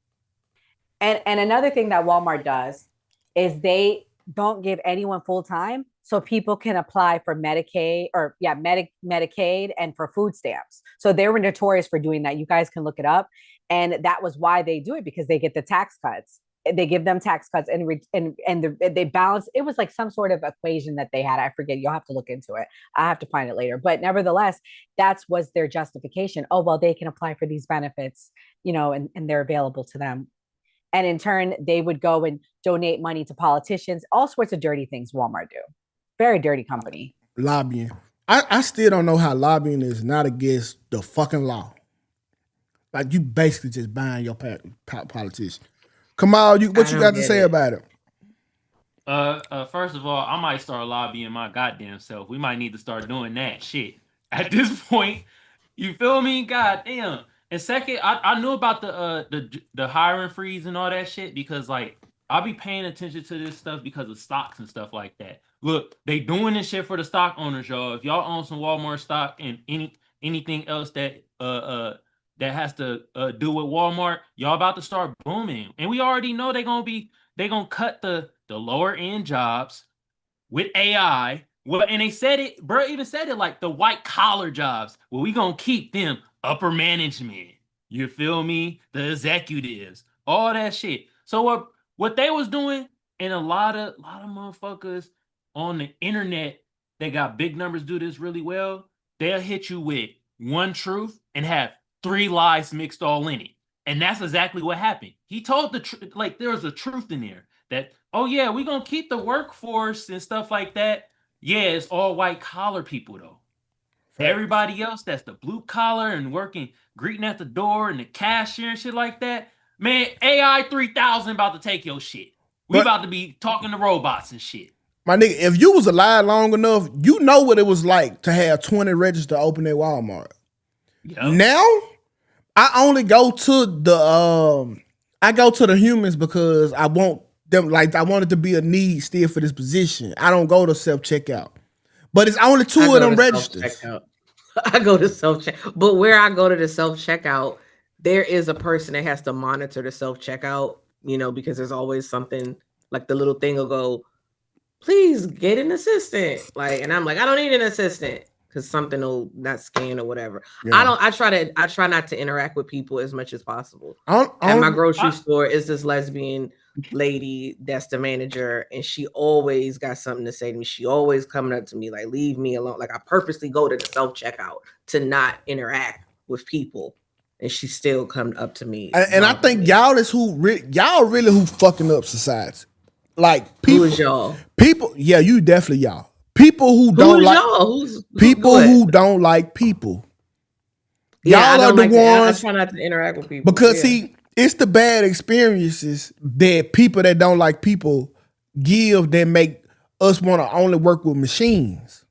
another thing that Walmart does is they don't give anyone full time, so people can apply for Medicaid Medicaid and for food stamps. So they were notorious for doing that. You guys can look it up, and that was why they do it, because they get the tax cuts. They give them tax cuts and they balance. It was like some sort of equation that they had. I forget. You'll have to look into it. I have to find it later. But nevertheless, that was their justification. Oh, well, they can apply for these benefits, and they're available to them. And in turn, they would go and donate money to politicians, all sorts of dirty things Walmart do. Very dirty company. Lobbying. I still don't know how lobbying is not against the fucking law. Like, you basically just buying your politician. Kamal, what you got to say about it? First of all, I might start lobbying my goddamn self. We might need to start doing that shit at this point. You feel me? Goddamn. And second, I knew about the hiring freeze and all that shit because, like, I'll be paying attention to this stuff because of stocks and stuff like that. Look, they doing this shit for the stock owners, y'all. If y'all own some Walmart stock and anything else that has to do with Walmart, y'all about to start booming. And we already know they gonna cut the lower end jobs with AI. Well, and they said it, bro, even said it, like the white collar jobs. Well, we gonna keep them upper management. You feel me? The executives, all that shit. So what they was doing, and a lot of motherfuckers on the internet that got big numbers do this really well, they'll hit you with one truth and have 3 lies mixed all in it. And that's exactly what happened. He told the truth, like, there was a truth in there that, oh yeah, we're gonna keep the workforce and stuff like that. Yeah, it's all white collar people though. Right. Everybody else that's the blue collar and working, greeting at the door and the cashier and shit like that. Man, AI 3000 about to take your shit. We about to be talking to robots and shit. My nigga, if you was alive long enough, you know what it was like to have 20 registers open at Walmart. Yep. Now, I only go to the humans because I want them, like, I want it to be a need still for this position. I don't go to self-checkout. But it's only 2 of them registers. I go to self-checkout. But where I go to the self-checkout, there is a person that has to monitor the self-checkout, because there's always something, like the little thing will go, please get an assistant. Like, and I'm like, I don't need an assistant because something will not scan or whatever. Yeah. I try not to interact with people as much as possible. At my grocery store is this lesbian lady that's the manager, and she always got something to say to me. She always coming up to me like, leave me alone. Like, I purposely go to the self-checkout to not interact with people, and she still come up to me. And I think y'all is y'all really who fucking up society. Like, people, who is y'all? People, yeah, you definitely y'all. People who don't like people go ahead. who don't like people. Yeah, I Y'all don't are the like that. I ones try not to interact with people because yeah. see, it's the bad experiences that people that don't like people give that make us want to only work with machines.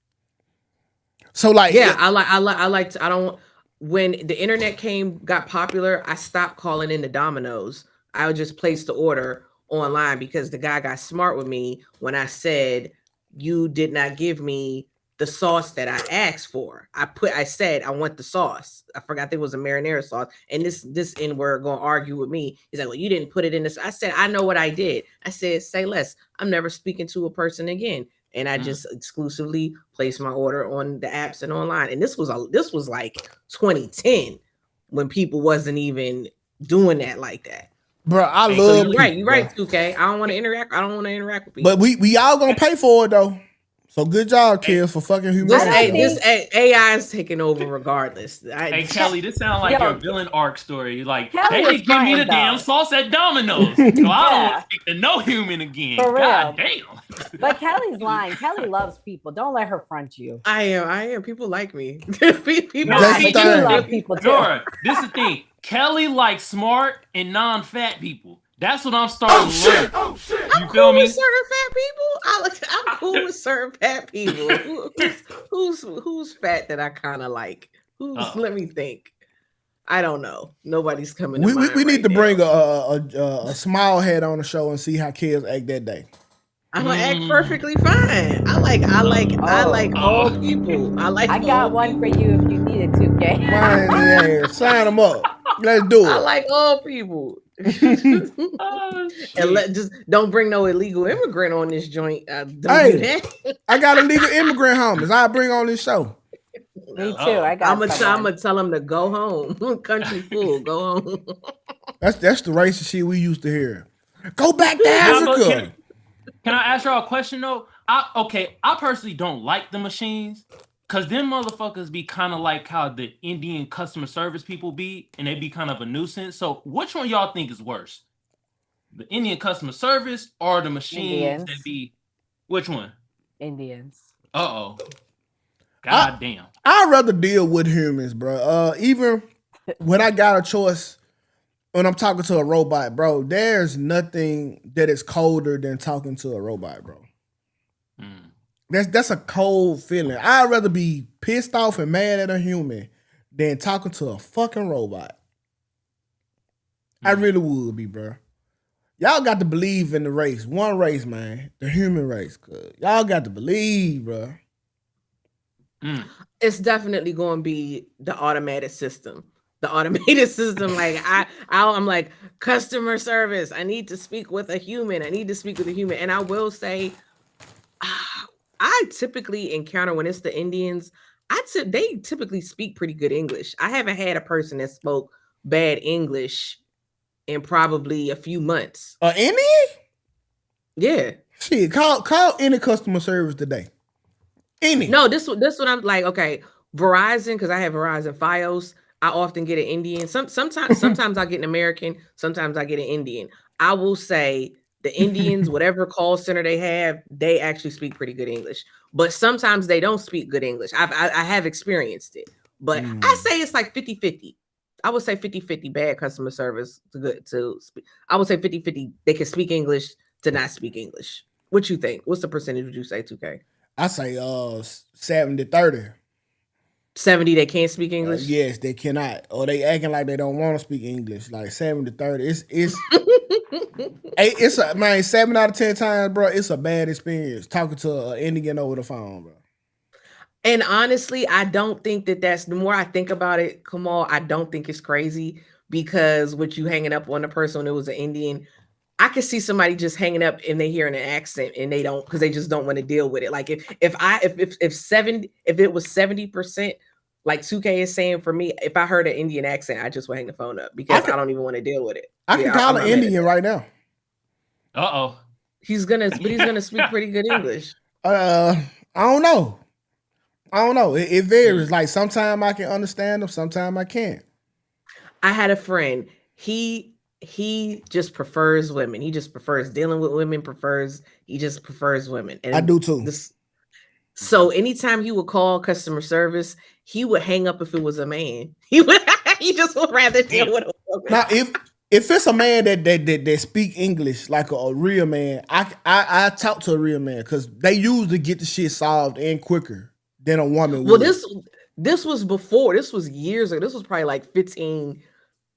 So like, yeah, I don't. When the internet got popular, I stopped calling in the Domino's. I would just place the order online because the guy got smart with me when I said you did not give me the sauce that I asked for. I said I want the sauce. I forgot there was a marinara sauce, and this N-word gonna argue with me. He's like, well, you didn't put it in this. I said, I know what I did. I said, say less. I'm never speaking to a person again. And I just exclusively placed my order on the apps and online. And this was like 2010 when people wasn't even doing that like that. bro, I So love you're right. people, You're right, bro. Tukay. I don't want to interact with people. But we all gonna pay for it though. So good job, kids, for fucking humanity. This AI is taking over regardless. Hey Kelly, this sounds like your villain arc story. Like Kelly they is didn't give me the fine, damn though. sauce at Domino's, so I don't want to speak to no human again. For real. God damn. But Kelly's lying. Kelly loves people. Don't let her front you. I am. People like me. people No, But see, you love people too. Nora, this is the thing. Kelly likes smart and non-fat people. That's what I'm starting to learn. Oh shit! You I'm feel cool me? with certain fat people. I'm cool with certain fat people. Who's fat that I kind of like? Let me think. I don't know. Nobody's coming. To mind We need to right bring a small head on the show and see how kids act that day. I'm gonna act perfectly fine. I like old people. I got one for you if you need it to, Gay. Man, sign them up. Let's do it. I like old people. And just don't bring no illegal immigrant on this joint. Don't do Hey, that. I got illegal immigrant homies. I bring on this show. Me too. I got. I'm gonna tell them to go home. Country fool, go home. That's the racist shit we used to hear. Go back to Africa. Can I ask y'all a question though? I personally don't like the machines because them motherfuckers be kind of like how the Indian customer service people be, and they be kind of a nuisance. So which one y'all think is worse? The Indian customer service or the machines Indians. that be which one? Indians. Uh-oh. God damn. I'd rather deal with humans, bro. Even when I got a choice, when I'm talking to a robot, bro, there's nothing that is colder than talking to a robot, bro. That's a cold feeling. I'd rather be pissed off and mad at a human than talking to a fucking robot. I really would be, bro. Y'all got to believe in the race. One race, man. The human race. Cause y'all got to believe, bro. It's definitely going to be the automated system. The automated system, like I'm like customer service. I need to speak with a human. And I will say, I typically encounter when it's the Indians. They typically speak pretty good English. I haven't had a person that spoke bad English in probably a few months. Indian? Yeah. Shit, call any customer service today. Any? No, this one I'm like, okay, Verizon, because I have Verizon Fios. I often get an Indian. Sometimes I get an American. Sometimes I get an Indian. I will say the Indians, whatever call center they have, they actually speak pretty good English. But sometimes they don't speak good English. I have experienced it. But I say it's like 50-50. I would say 50-50 bad customer service to good to speak. I would say 50-50 they can speak English to not speak English. What you think? What's the percentage would you say, Tukay? I say 70-30. 70 they can't speak English? Yes, they cannot. Or they acting like they don't want to speak English. Like 70-30. It's 7 out of 10 times, bro. It's a bad experience talking to an Indian over the phone, bro. And honestly, I don't think that's the more I think about it, Kamal, I don't think it's crazy because with you hanging up on the person when it was an Indian, I could see somebody just hanging up and they hearing an accent and they don't because they just don't want to deal with it. Like if it was 70%, like 2K is saying for me, if I heard an Indian accent, I just would hang the phone up because I don't even want to deal with it. I can call an Indian right now. Uh-oh. He's gonna speak pretty good English. I don't know. It varies. Like sometimes I can understand them, sometimes I can't. I had a friend. He just prefers women. He just prefers dealing with women. He just prefers women. And I do too. So anytime he would call customer service, he would hang up if it was a man. He just would rather deal with a woman. Now, if it's a man that speak English like a real man, I talk to a real man because they usually get the shit solved and quicker than a woman Well, would. this was before. This was years ago. This was probably like 15,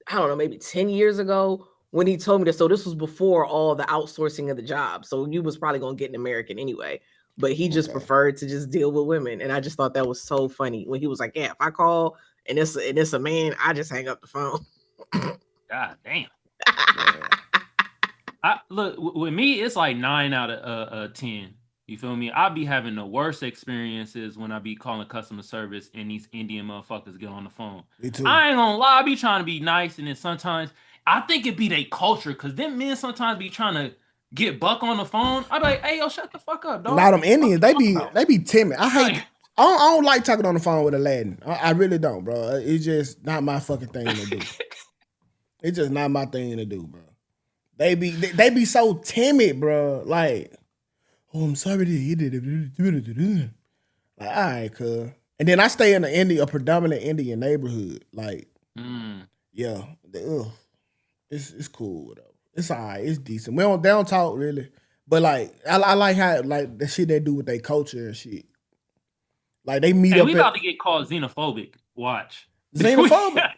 I don't know, maybe 10 years ago when he told me this. So this was before all the outsourcing of the job. So you was probably gonna get an American anyway. But he just preferred to just deal with women. And I just thought that was so funny when he was like, yeah, if I call and it's a man, I just hang up the phone. God damn. Look, with me, it's like 9 out of 10. You feel me? I be having the worst experiences when I be calling customer service and these Indian motherfuckers get on the phone. Me too. I ain't gonna lie, I be trying to be nice, and then sometimes I think it be their culture, because them men sometimes be trying to get buck on the phone. I be like, hey, yo, shut the fuck up, dog. A lot of them Indians, they be timid. I don't like talking on the phone with a Latin. I really don't, bro. It's just not my fucking thing to do. It's just not my thing to do, bro. They be so timid, bro. Like, oh, I'm sorry that you did it. Like, all right, cuz. And then I stay in a predominant Indian neighborhood. Like, yeah, it's cool though. It's all right. It's decent. They don't talk really, but like I like how like the shit they do with their culture and shit. Like they meet up. We about to get called xenophobic. Watch. Xenophobic.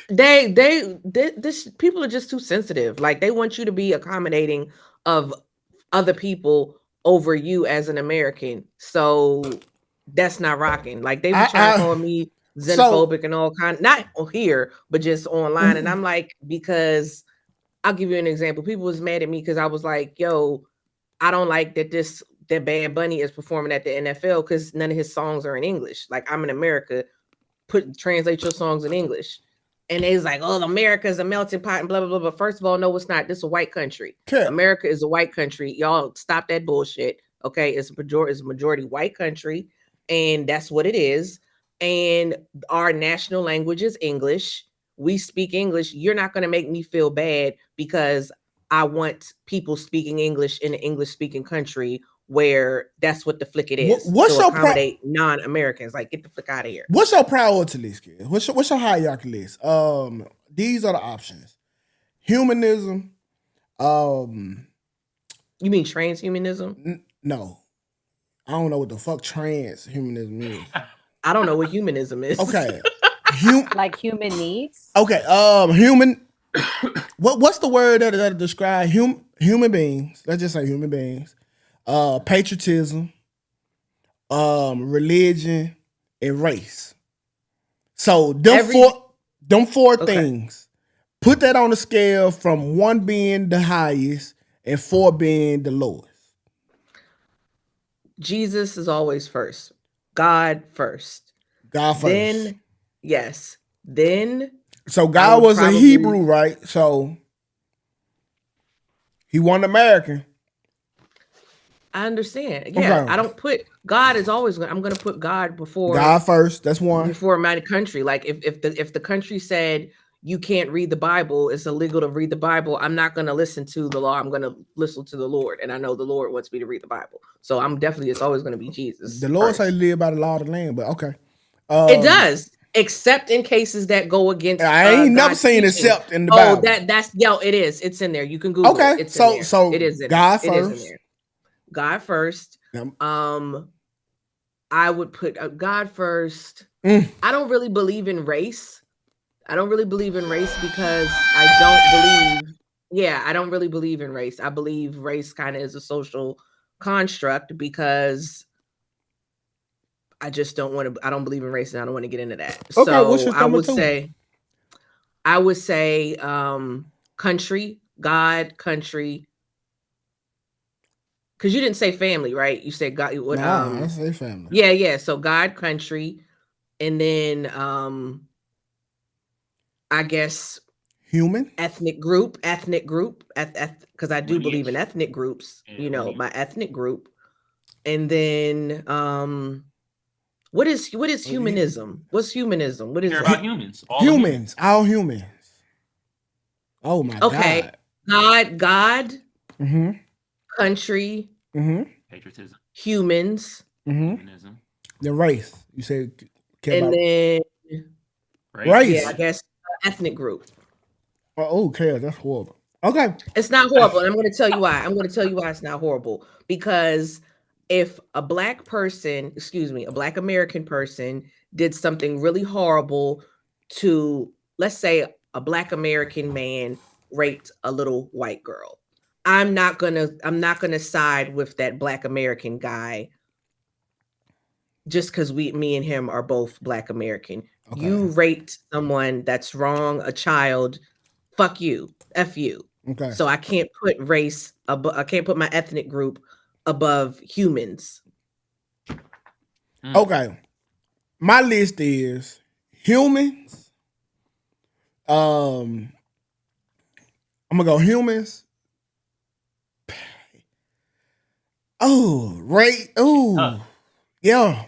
This people are just too sensitive. Like they want you to be accommodating of other people over you as an American. So that's not rocking. Like they be trying to call me xenophobic and all kind, not here, but just online. And I'm like, because I'll give you an example. People was mad at me because I was like, yo, I don't like that Bad Bunny is performing at the NFL because none of his songs are in English. Like I'm in America, translate your songs in English. And they was like, oh, America's a melting pot and blah, blah, blah. But first of all, no, it's not. This is a white country. Okay. America is a white country. Y'all stop that bullshit. Okay. It's a majority white country. And that's what it is. And our national language is English. We speak English. You're not going to make me feel bad because I want people speaking English in an English speaking country where that's what the flick it is. What's your accommodate non-Americans? Like, get the flick out of here. What's your priority list, kid? What's your hierarchy list? These are the options: humanism. You mean transhumanism? No, I don't know what the fuck transhumanism is. I don't know what humanism is. Okay, like human needs. Okay, human. What's the word that describe human beings? Let's just say human beings. Patriotism, religion, and race. So them four things. Put that on a scale from 1 being the highest and 4 being the lowest. Jesus is always first. God first. God first. Then, yes. Then. So God was a Hebrew, right? So he wasn't American. I understand. Yeah, okay. I don't put God is always. I'm going to put God before God first. That's one before my country. Like if the country said you can't read the Bible, it's illegal to read the Bible. I'm not going to listen to the law. I'm going to listen to the Lord, and I know the Lord wants me to read the Bible. So it's always going to be Jesus. The Lord say live by the law of the land, but okay, it does. Except in cases that go against. I ain't never seen except in the Bible. That's it is. It's in there. You can Google. Okay, it. It's so it is in God there. first. It is in there. God first. I would put God first. I don't really believe in race. I don't really believe in race because I don't really believe in race. I believe race kind of is a social construct because I just don't want to. I don't believe in race, and I don't want to get into that. Okay, so what's your I would say country, God, country. Because you didn't say family, right? You said God. I say family. Yeah. So God, country, and then I guess human, ethnic group, because I do believe in ethnic groups. Yeah, my ethnic group, and then what is humanism? What's humanism? What is it? About humans? All humans. Oh my God. Okay, God. Mm-hmm. Country, patriotism, humans, humanism. The race. You said care And about then race. yeah, I guess ethnic group. Oh, okay, that's horrible. Okay. It's not horrible. And I'm going to tell you why. I'm going to tell you why it's not horrible. Because if a black person, excuse me, a black American person did something really horrible to, let's say, a black American man raped a little white girl, I'm not gonna side with that black American guy just because me and him are both black American. Okay. You raped someone that's wrong, a child. Fuck you. F you. Okay. So I can't put race I can't put my ethnic group above humans. Okay. My list is humans. I'm gonna go humans. Oh, right. Oh, yeah.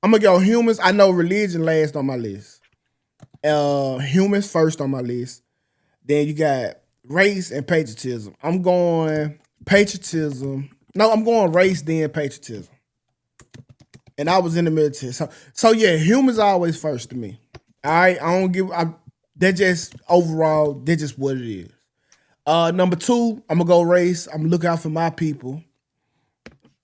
I'm gonna go humans. I know religion last on my list. Humans first on my list. Then you got race and patriotism. I'm going patriotism. No, I'm going race, then patriotism. And I was in the military. So yeah, humans are always first to me. All right. They're just overall, they're just what it is. Number 2, I'm gonna go race. I'm gonna look out for my people.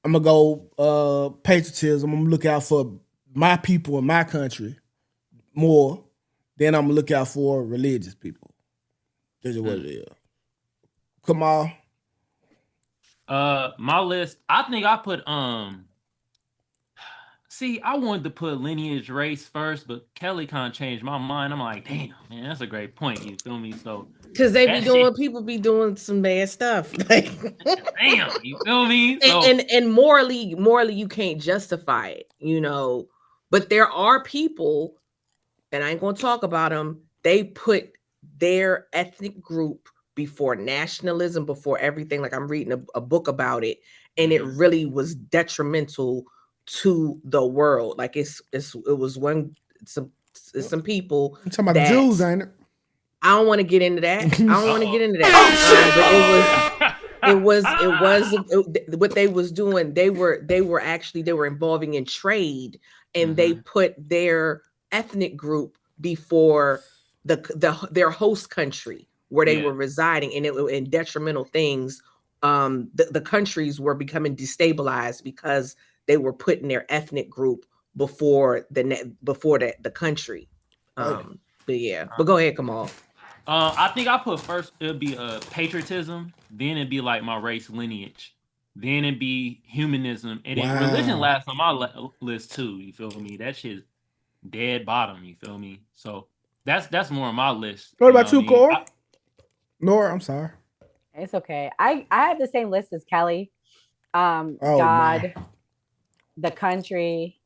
I'm gonna go patriotism. I'm gonna look out for my people in my country more. Then I'm gonna look out for religious people. That's what it is. Come on. My list, I think I put see, I wanted to put lineage race first, but Kelly kind of changed my mind. I'm like, damn, man, that's a great point. You feel me? So because people be doing some bad stuff. Like, damn, you feel me? So, and morally, you can't justify it, you know. But there are people, and I ain't gonna talk about them. They put their ethnic group before nationalism, before everything. Like I'm reading a book about it, and it really was detrimental to the world. Like it was some people. I'm talking about the Jews, ain't it? I don't want to get into that. But it was what they was doing. They were involving in trade, and they put their ethnic group before their host country where they were residing, and in detrimental things. The countries were becoming destabilized because they were putting their ethnic group before the country. But yeah, but go ahead, Kamal. I think I put first, it'd be patriotism, then it'd be like my race lineage, then it'd be humanism, and then religion last on my list too. You feel me? That shit's dead bottom. You feel me? So that's more on my list. What about you, Cora? Nora, I'm sorry. It's okay. I have the same list as Kelly. God, the country.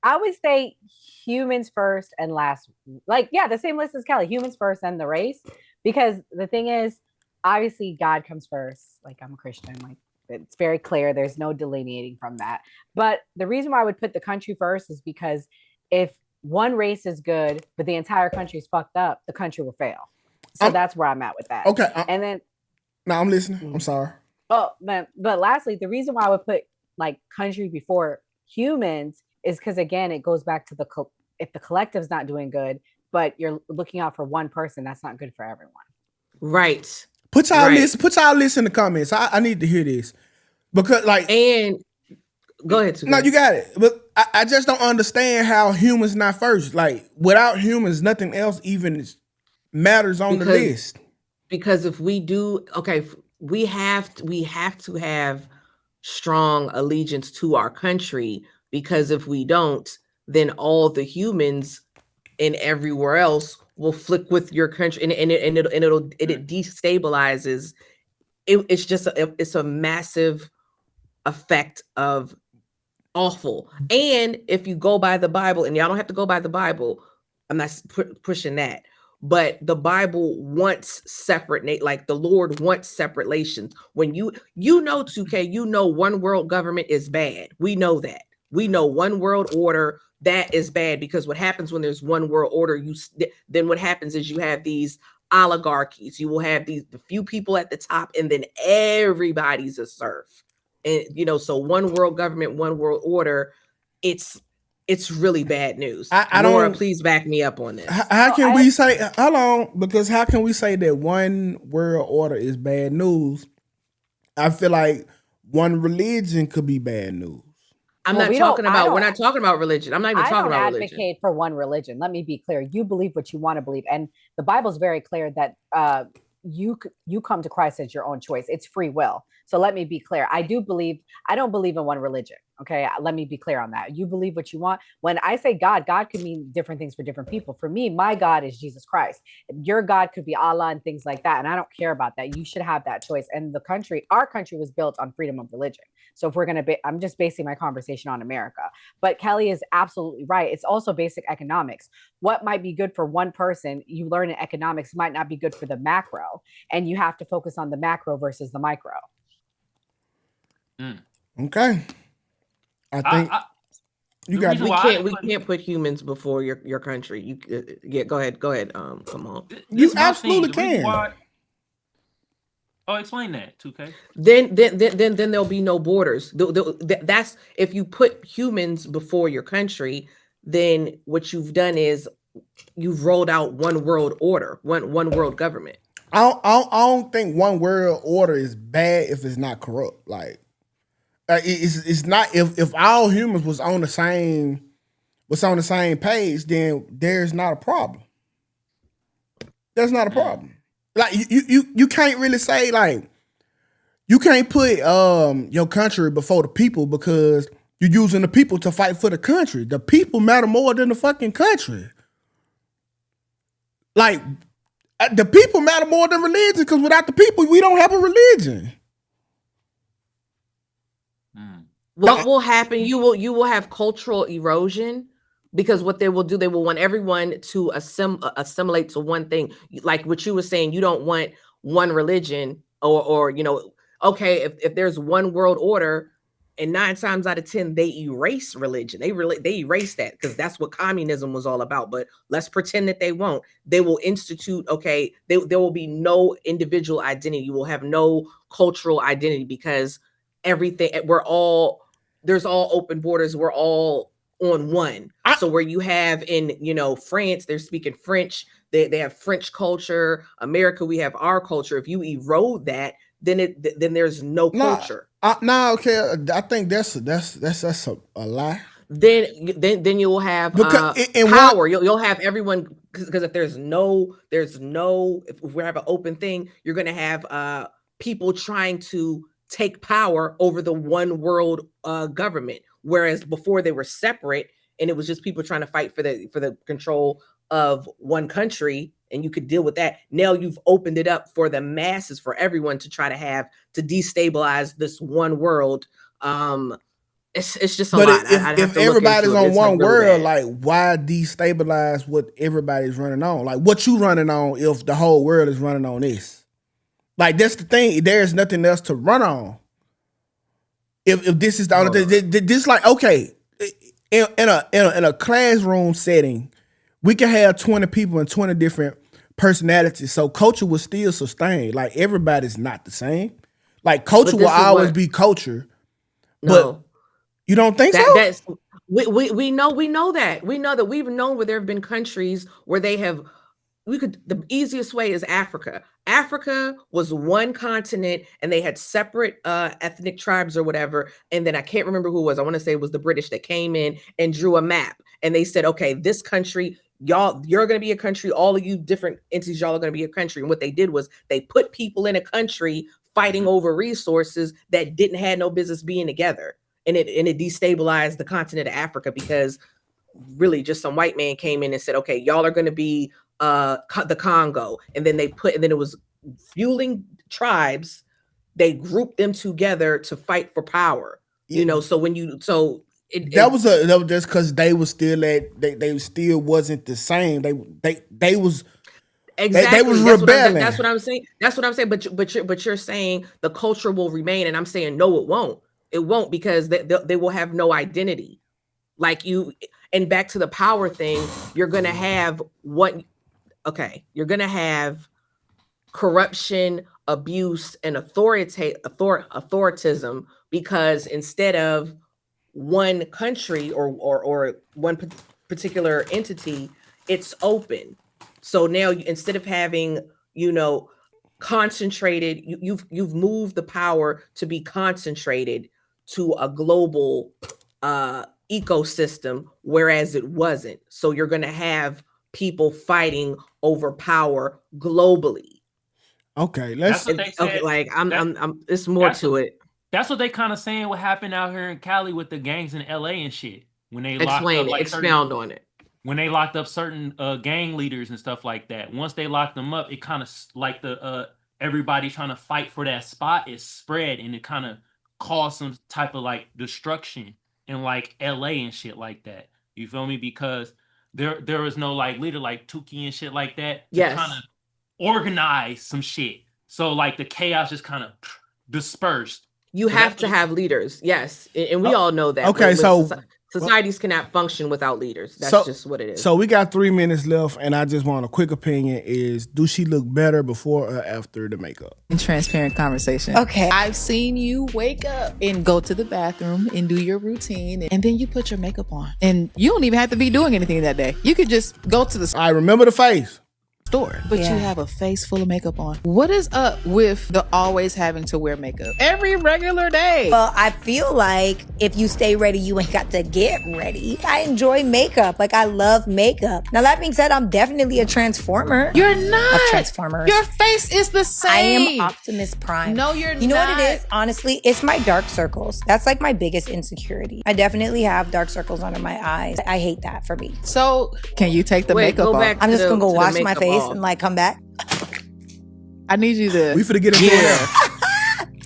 I would say humans first and last. Like, yeah, the same list as Kelly. Humans first and the race. Because the thing is, obviously, God comes first. Like, I'm a Christian. Like, it's very clear. There's no delineating from that. But the reason why I would put the country first is because if one race is good, but the entire country is fucked up, the country will fail. So that's where I'm at with that. Okay. And then. No, I'm listening. I'm sorry. Oh, but lastly, the reason why I would put like country before humans is because, again, it goes back to if the collective's not doing good, but you're looking out for one person, that's not good for everyone. Right. Put y'all list in the comments. I need to hear this. Because and go ahead. No, you got it. But I just don't understand how humans not first. Like without humans, nothing else even matters on the list. Because if we do, we have to have strong allegiance to our country, because if we don't, then all the humans and everywhere else will flick with your country, and it destabilizes. It's just it's a massive effect of awful. And if you go by the Bible, and y'all don't have to go by the Bible, I'm not pushing that. But the Bible wants separate, like the Lord wants separate nations. When you know, Tukay, one world government is bad. We know that. We know one world order, that is bad, because what happens when there's one world order, then what happens is you have these oligarchies. You will have the few people at the top, and then everybody's a serf. And so one world government, one world order, it's really bad news. I Nora, don't. please back me up on this. How can we say? Hold on, because how can we say that one world order is bad news? I feel like one religion could be bad news. We're not talking about religion. I'm not even talking about religion. I don't advocate for one religion. Let me be clear. You believe what you want to believe. And the Bible's very clear that you come to Christ as your own choice. It's free will. So let me be clear. I don't believe in one religion. Okay. Let me be clear on that. You believe what you want. When I say God could mean different things for different people. For me, my God is Jesus Christ. Your God could be Allah and things like that. And I don't care about that. You should have that choice. And our country was built on freedom of religion. So if we're going to I'm just basing my conversation on America, but Kelly is absolutely right. It's also basic economics. What might be good for one person, you learn in economics, might not be good for the macro. And you have to focus on the macro versus the micro. Okay. I think we can't put humans before your country. Go ahead. Come on. You absolutely can. Explain that, Tukay. Then there'll be no borders. That's if you put humans before your country, then what you've done is you've rolled out one world order, one world government. I don't think one world order is bad if it's not corrupt. Like it's not if all humans was on the same page, then there's not a problem. There's not a problem. Like you can't really say like you can't put your country before the people because you're using the people to fight for the country. The people matter more than the fucking country. Like the people matter more than religion because without the people, we don't have a religion. What will happen? You will have cultural erosion because what they will do, they will want everyone to assimilate to one thing. Like what you were saying, you don't want one religion or okay, if there's one world order, and 9 times out of 10 they erase religion. They erase that because that's what communism was all about. But let's pretend that they won't. They will institute. Okay, there will be no individual identity. You will have no cultural identity because everything. There's all open borders. We're all on one. So where you have in France, they're speaking French. They have French culture. America, we have our culture. If you erode that, then there's no culture. Okay. I think that's a lie. Then you will have power. You'll have everyone because if there's no if we have an open thing, you're going to have people trying to take power over the one world government, whereas before they were separate and it was just people trying to fight for the control of one country, and you could deal with that. Now you've opened it up for the masses, for everyone to try to destabilize this one world. It's just a lot. If everybody's on one world, like why destabilize what everybody's running on? Like what you running on if the whole world is running on this? Like that's the thing. There's nothing else to run on. If this is the only thing, this like okay, in a classroom setting, we can have 20 people and 20 different personalities. So culture will still sustain. Like everybody's not the same. Like culture will always be culture. No. But you don't think so? We know that. We know that we've known where there have been countries where they have. The easiest way is Africa. Africa was one continent and they had separate ethnic tribes or whatever. And then I can't remember who it was. I want to say it was the British that came in and drew a map. And they said, okay, this country, you're going to be a country. All of you different entities, y'all are going to be a country. And what they did was they put people in a country fighting over resources that didn't have no business being together. And it destabilized the continent of Africa because really just some white man came in and said, okay, y'all are going to be the Congo, and then it was fueling tribes. They grouped them together to fight for power. Yeah. So that was just because they was still they still wasn't the same. They was exactly they was rebelling. That's what I'm saying. But you're saying the culture will remain, and I'm saying no, it won't. It won't because they will have no identity. Like you, and back to the power thing, you're gonna have you're going to have corruption, abuse and authoritism, because instead of one country or one particular entity, it's open. So now instead of having, concentrated, you've moved the power to be concentrated to a global ecosystem, whereas it wasn't. So you're going to have people fighting over power globally. Okay, That's what they said. Okay, like it's more to it. That's what they kind of saying what happened out here in Cali with the gangs in LA and shit. When they expound on it. When they locked up certain gang leaders and stuff like that. Once they locked them up, it kind of like everybody trying to fight for that spot, it spread and it kind of caused some type of like destruction in like LA and shit like that. You feel me? Because there was no like leader like Tukay and shit like that to kind of organize some shit. So like the chaos just kind of dispersed. You have to have leaders, yes, and we all know that. Okay, so societies cannot function without leaders. That's just what it is. So we got 3 minutes left, and I just want a quick opinion: is do she look better before or after the makeup? Transparent conversation. Okay. I've seen you wake up and go to the bathroom and do your routine, and then you put your makeup on, and you don't even have to be doing anything that day. You could just go to the I remember the face. store, but you have a face full of makeup on. What is up with the always having to wear makeup every regular day? Well, I feel like if you stay ready, you ain't got to get ready. I enjoy makeup. Like, I love makeup. Now, that being said, I'm definitely a transformer. You're not. Of Transformers. Your face is the same. I am Optimus Prime. No, you're not. You know what it is? Honestly, it's my dark circles. That's like my biggest insecurity. I definitely have dark circles under my eyes. I hate that for me. So, can you take the makeup off? I'm just gonna go wash my face and like come back. I need you to. We finna get it. Yeah.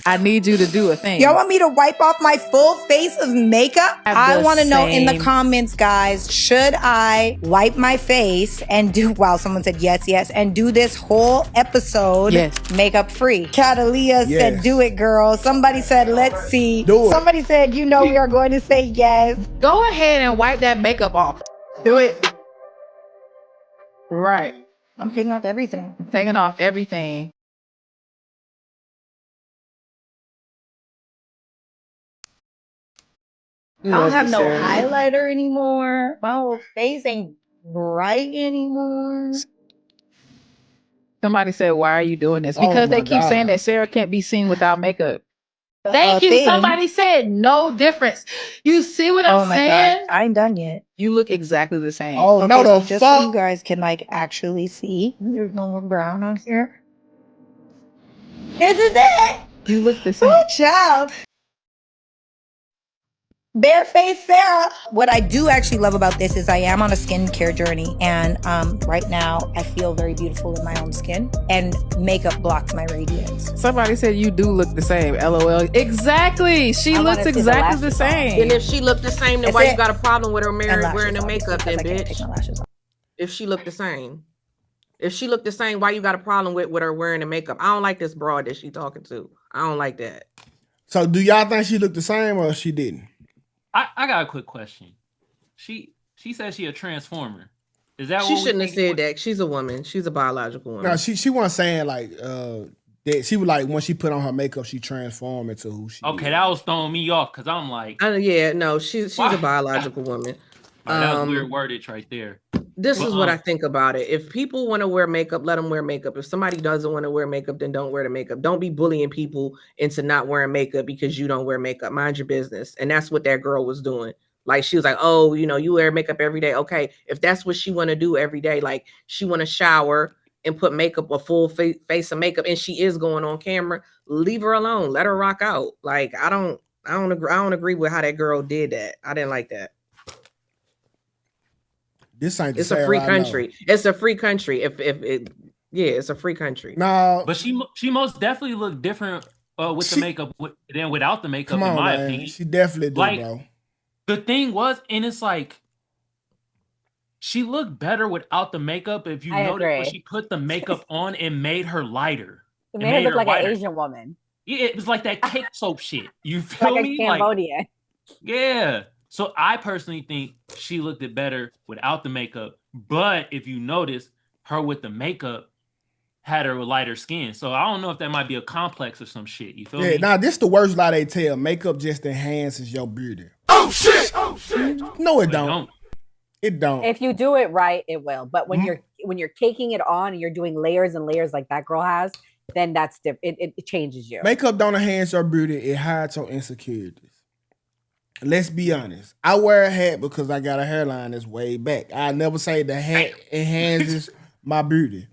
I need you to do a thing. Y'all want me to wipe off my full face of makeup? I want to know in the comments, guys, should I wipe my face and do, wow, someone said yes, and do this whole episode makeup free? Catalia said, do it, girl. Somebody said, let's see. Do it. Somebody said, we are going to say yes. Go ahead and wipe that makeup off. Do it. Right. I'm taking off everything. Taking off everything. I don't have no highlighter anymore. My whole face ain't bright anymore. Somebody said, why are you doing this? Because they keep saying that Sarah can't be seen without makeup. Thank you. Somebody said no difference. You see what I'm saying? God. I ain't done yet. You look exactly the same. Oh, no, the just so you guys can like actually see. There's no more brown on here. Isn't it? You look the same. Good job. Bareface Sarah. What I do actually love about this is I am on a skincare journey, and right now I feel very beautiful in my own skin, and makeup blocks my radiance. Somebody said you do look the same. LOL. Exactly. She looks exactly the same. And if she looked the same, then why you got a problem with her wearing the makeup then, bitch? If she looked the same. If she looked the same, why you got a problem with her wearing the makeup? I don't like this broad that she talking to. I don't like that. So do y'all think she looked the same or she didn't? I got a quick question. She said she a transformer. Is that she shouldn't have said that? She's a woman. She's a biological woman. No, she wasn't saying like that. She was like when she put on her makeup, she transformed into who she. Okay, that was throwing me off because I'm like, she's a biological woman. That was weird wordage right there. This is what I think about it. If people want to wear makeup, let them wear makeup. If somebody doesn't want to wear makeup, then don't wear the makeup. Don't be bullying people into not wearing makeup because you don't wear makeup. Mind your business. And that's what that girl was doing. Like, she was like, oh, you wear makeup every day. Okay, if that's what she want to do every day, like she want to shower and put makeup, a full face of makeup, and she is going on camera, leave her alone. Let her rock out. Like, I don't agree with how that girl did that. I didn't like that. This ain't it's a free country. It's a free country. It's a free country. No, but she most definitely looked different with the makeup than without the makeup. Come on, in my man. opinion, She definitely did, like, bro. The thing was, and it's like she looked better without the makeup. If you notice, when she put the makeup on, it made her lighter. It made her look like an Asian woman. Yeah, it was like that cake soap shit. You feel like me? a Cambodian. Yeah. So I personally think she looked it better without the makeup. But if you notice her with the makeup, had her with lighter skin. So I don't know if that might be a complex or some shit. You feel me? Yeah, now this the worst lie they tell. Makeup just enhances your beauty. Oh shit! No, it don't. It don't. If you do it right, it will. But when you're caking it on and you're doing layers and layers like that girl has, then that's different. It changes you. Makeup don't enhance your beauty. It hides your insecurities. Let's be honest. I wear a hat because I got a hairline that's way back. I never say the hat enhances my beauty.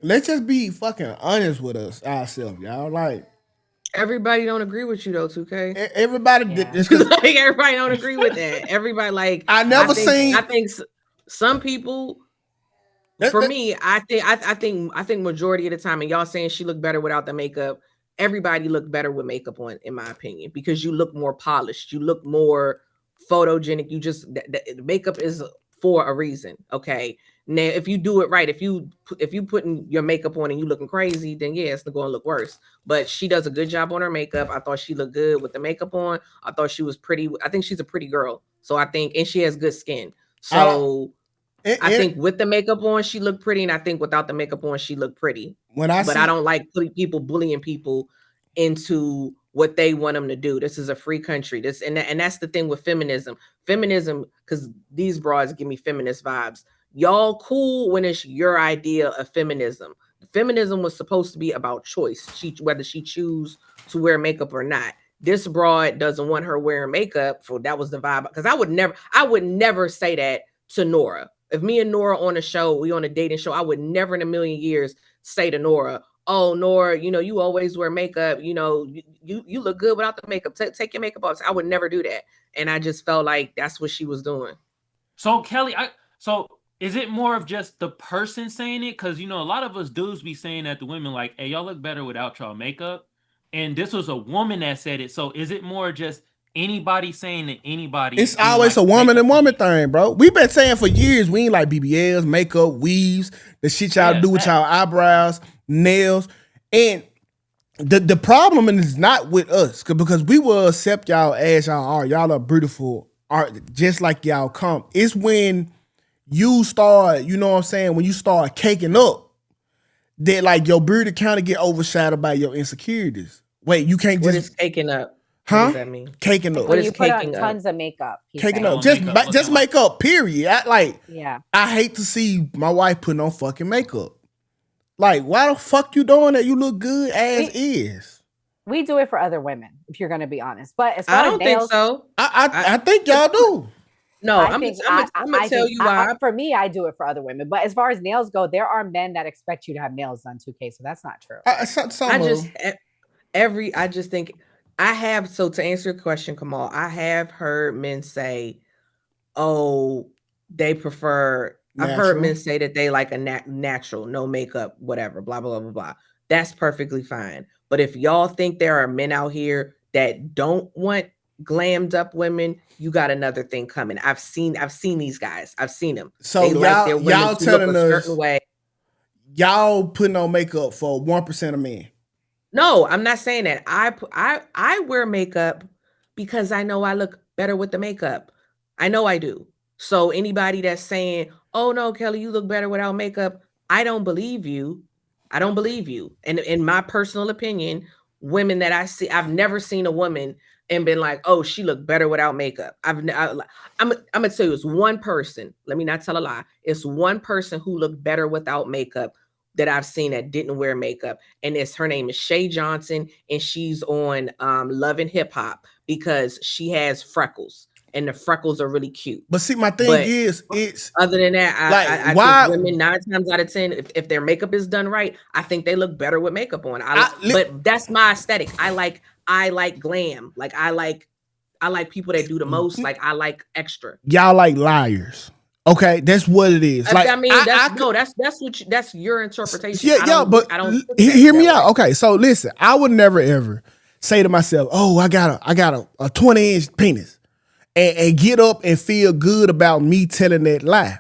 Let's just be fucking honest with ourselves, y'all. Like, everybody don't agree with you though, Tukay. Everybody like everybody don't agree with that. Everybody like I think some people. For me, I think majority of the time, and y'all saying she looked better without the makeup. Everybody looked better with makeup on, in my opinion, because you look more polished, you look more photogenic. You just the makeup is for a reason. Okay, now if you do it right, if you putting your makeup on and you looking crazy, then yeah, it's going to look worse. But she does a good job on her makeup. I thought she looked good with the makeup on. I thought she was pretty. I think she's a pretty girl. So I think, and she has good skin. So. I think with the makeup on, she looked pretty, and I think without the makeup on, she looked pretty. I don't like people bullying people into what they want them to do. This is a free country. And that's the thing with feminism. Feminism, because these broads give me feminist vibes. Y'all cool when it's your idea of feminism. Feminism was supposed to be about choice. Whether she choose to wear makeup or not. This broad doesn't want her wearing makeup. That was the vibe. Because I would never say that to Nora. If me and Nora on a show, we on a dating show, I would never in a million years say to Nora, "Oh, Nora, you always wear makeup. You look good without the makeup. Take your makeup off." I would never do that, and I just felt like that's what she was doing. So Kelly, so is it more of just the person saying it? Because a lot of us dudes be saying that to women, like, "Hey, y'all look better without y'all makeup," and this was a woman that said it. So is it more just anybody saying to anybody? It's always a woman and woman thing, bro. We've been saying for years we ain't like BBLs, makeup, weaves, the shit y'all do with y'all eyebrows, nails. And the problem is not with us, because we will accept y'all as y'all are. Y'all are beautiful art just like y'all come. It's when you start, when you start caking up, that like your beauty kind of get overshadowed by your insecurities. Wait, you can't just... What is caking up? Huh? What does that mean? Caking up. When you put on tons of makeup. Caking up. Just makeup, period. Yeah. I hate to see my wife putting on fucking makeup. Like, why the fuck you doing that? You look good as is. We do it for other women, if you're going to be honest. But as far I as don't nails, think so. I think y'all do. No, I'm gonna tell you why. For me, I do it for other women. But as far as nails go, there are men that expect you to have nails done 2K, so that's not true. I just think I have. So to answer your question, Kamal, I have heard men say, "Oh, they prefer." Natural. I've heard men say that they like a natural, no makeup, whatever, blah blah blah blah blah. That's perfectly fine. But if y'all think there are men out here that don't want glammed up women, you got another thing coming. I've seen these guys. I've seen them. So y'all telling us y'all putting on makeup for 1% of men. No, I'm not saying that. I wear makeup because I know I look better with the makeup. I know I do. So anybody that's saying, "Oh no, Kelly, you look better without makeup," I don't believe you. I don't believe you. And in my personal opinion, women that I see, I've never seen a woman and been like, "Oh, she looked better without makeup." I'm gonna tell you, it's one person. Let me not tell a lie. It's one person who looked better without makeup that I've seen that didn't wear makeup, and her name is Shay Johnson, and she's on Love and Hip Hop because she has freckles, and the freckles are really cute. But see, my thing is, it's other than that, I think women 9 times out of 10, if their makeup is done right, I think they look better with makeup on. But that's my aesthetic. I like glam. Like I like people that do the most. Like I like extra. Y'all like liars. Okay, that's what it is. Like, I mean, that's your interpretation. Yeah, but I don't hear me out. Okay, so listen, I would never ever say to myself, "Oh, I got a 20-inch penis," and get up and feel good about me telling that lie.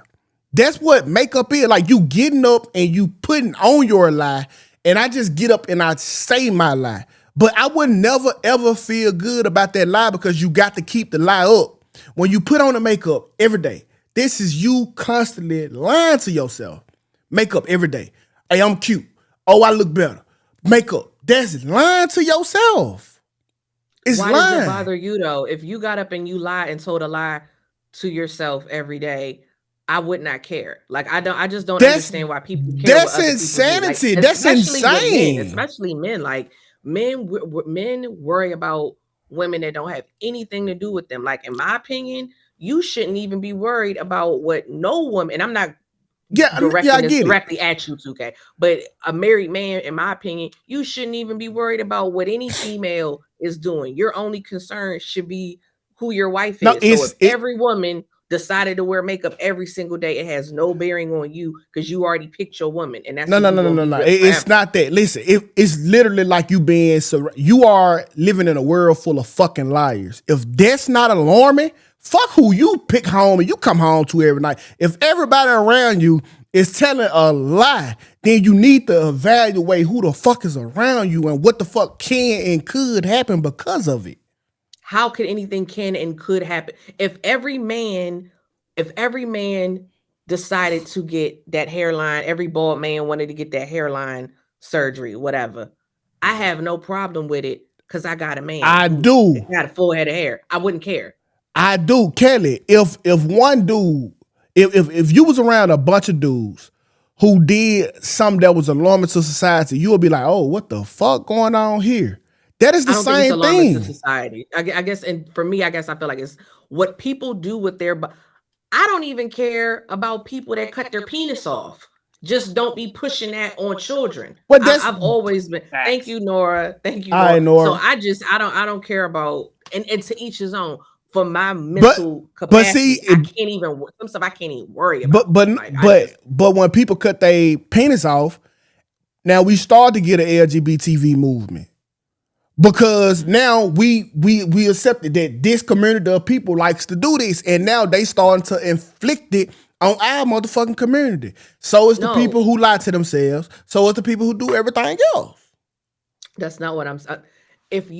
That's what makeup is. Like, you getting up and you putting on your lie, and I just get up and I say my lie. But I would never ever feel good about that lie, because you got to keep the lie up. When you put on the makeup every day, this is you constantly lying to yourself. Makeup every day. Hey, I'm cute. Oh, I look better. Makeup. That's lying to yourself. It's Why lying. does it bother you though? If you got up and you lied and told a lie to yourself every day, I would not care. Like I just don't understand why people care. That's what other insanity. People do. Like, That's especially with insane. men, especially men. Like men worry about women that don't have anything to do with them. Like in my opinion, you shouldn't even be worried about what no woman. And I'm not directing this directly at you, Tukay. But a married man, in my opinion, you shouldn't even be worried about what any female is doing. Your only concern should be who your wife is. So if every woman decided to wear makeup every single day, it has no bearing on you because you already picked your woman. And that's no. It's not that. Listen, it's literally like you are living in a world full of fucking liars. If that's not alarming, fuck who you pick home and you come home to every night. If everybody around you is telling a lie, then you need to evaluate who the fuck is around you and what the fuck can and could happen because of it. How could anything can and could happen? If every man decided to get that hairline, every bald man wanted to get that hairline surgery, whatever, I have no problem with it because I got a man. I do. Got a full head of hair. I wouldn't care. I do, Kelly. If one dude, if you was around a bunch of dudes who did something that was alarming to society, you would be like, oh, what the fuck going on here? That is the same thing. To society. I guess, and for me, I guess I feel like it's what people do with their. I don't even care about people that cut their penis off. Just don't be pushing that on children. But I've always been. Thank you, Nora. Thank you, Nora. So I don't care about, and to each his own. For my mental capacity, I can't even. Some stuff I can't even worry about. But when people cut their penis off, now we start to get an LGBT movement. Because now we accepted that this community of people likes to do this, and now they starting to inflict it on our motherfucking community. So it's the people who lie to themselves. So it's the people who do everything else. That's not what I'm saying. If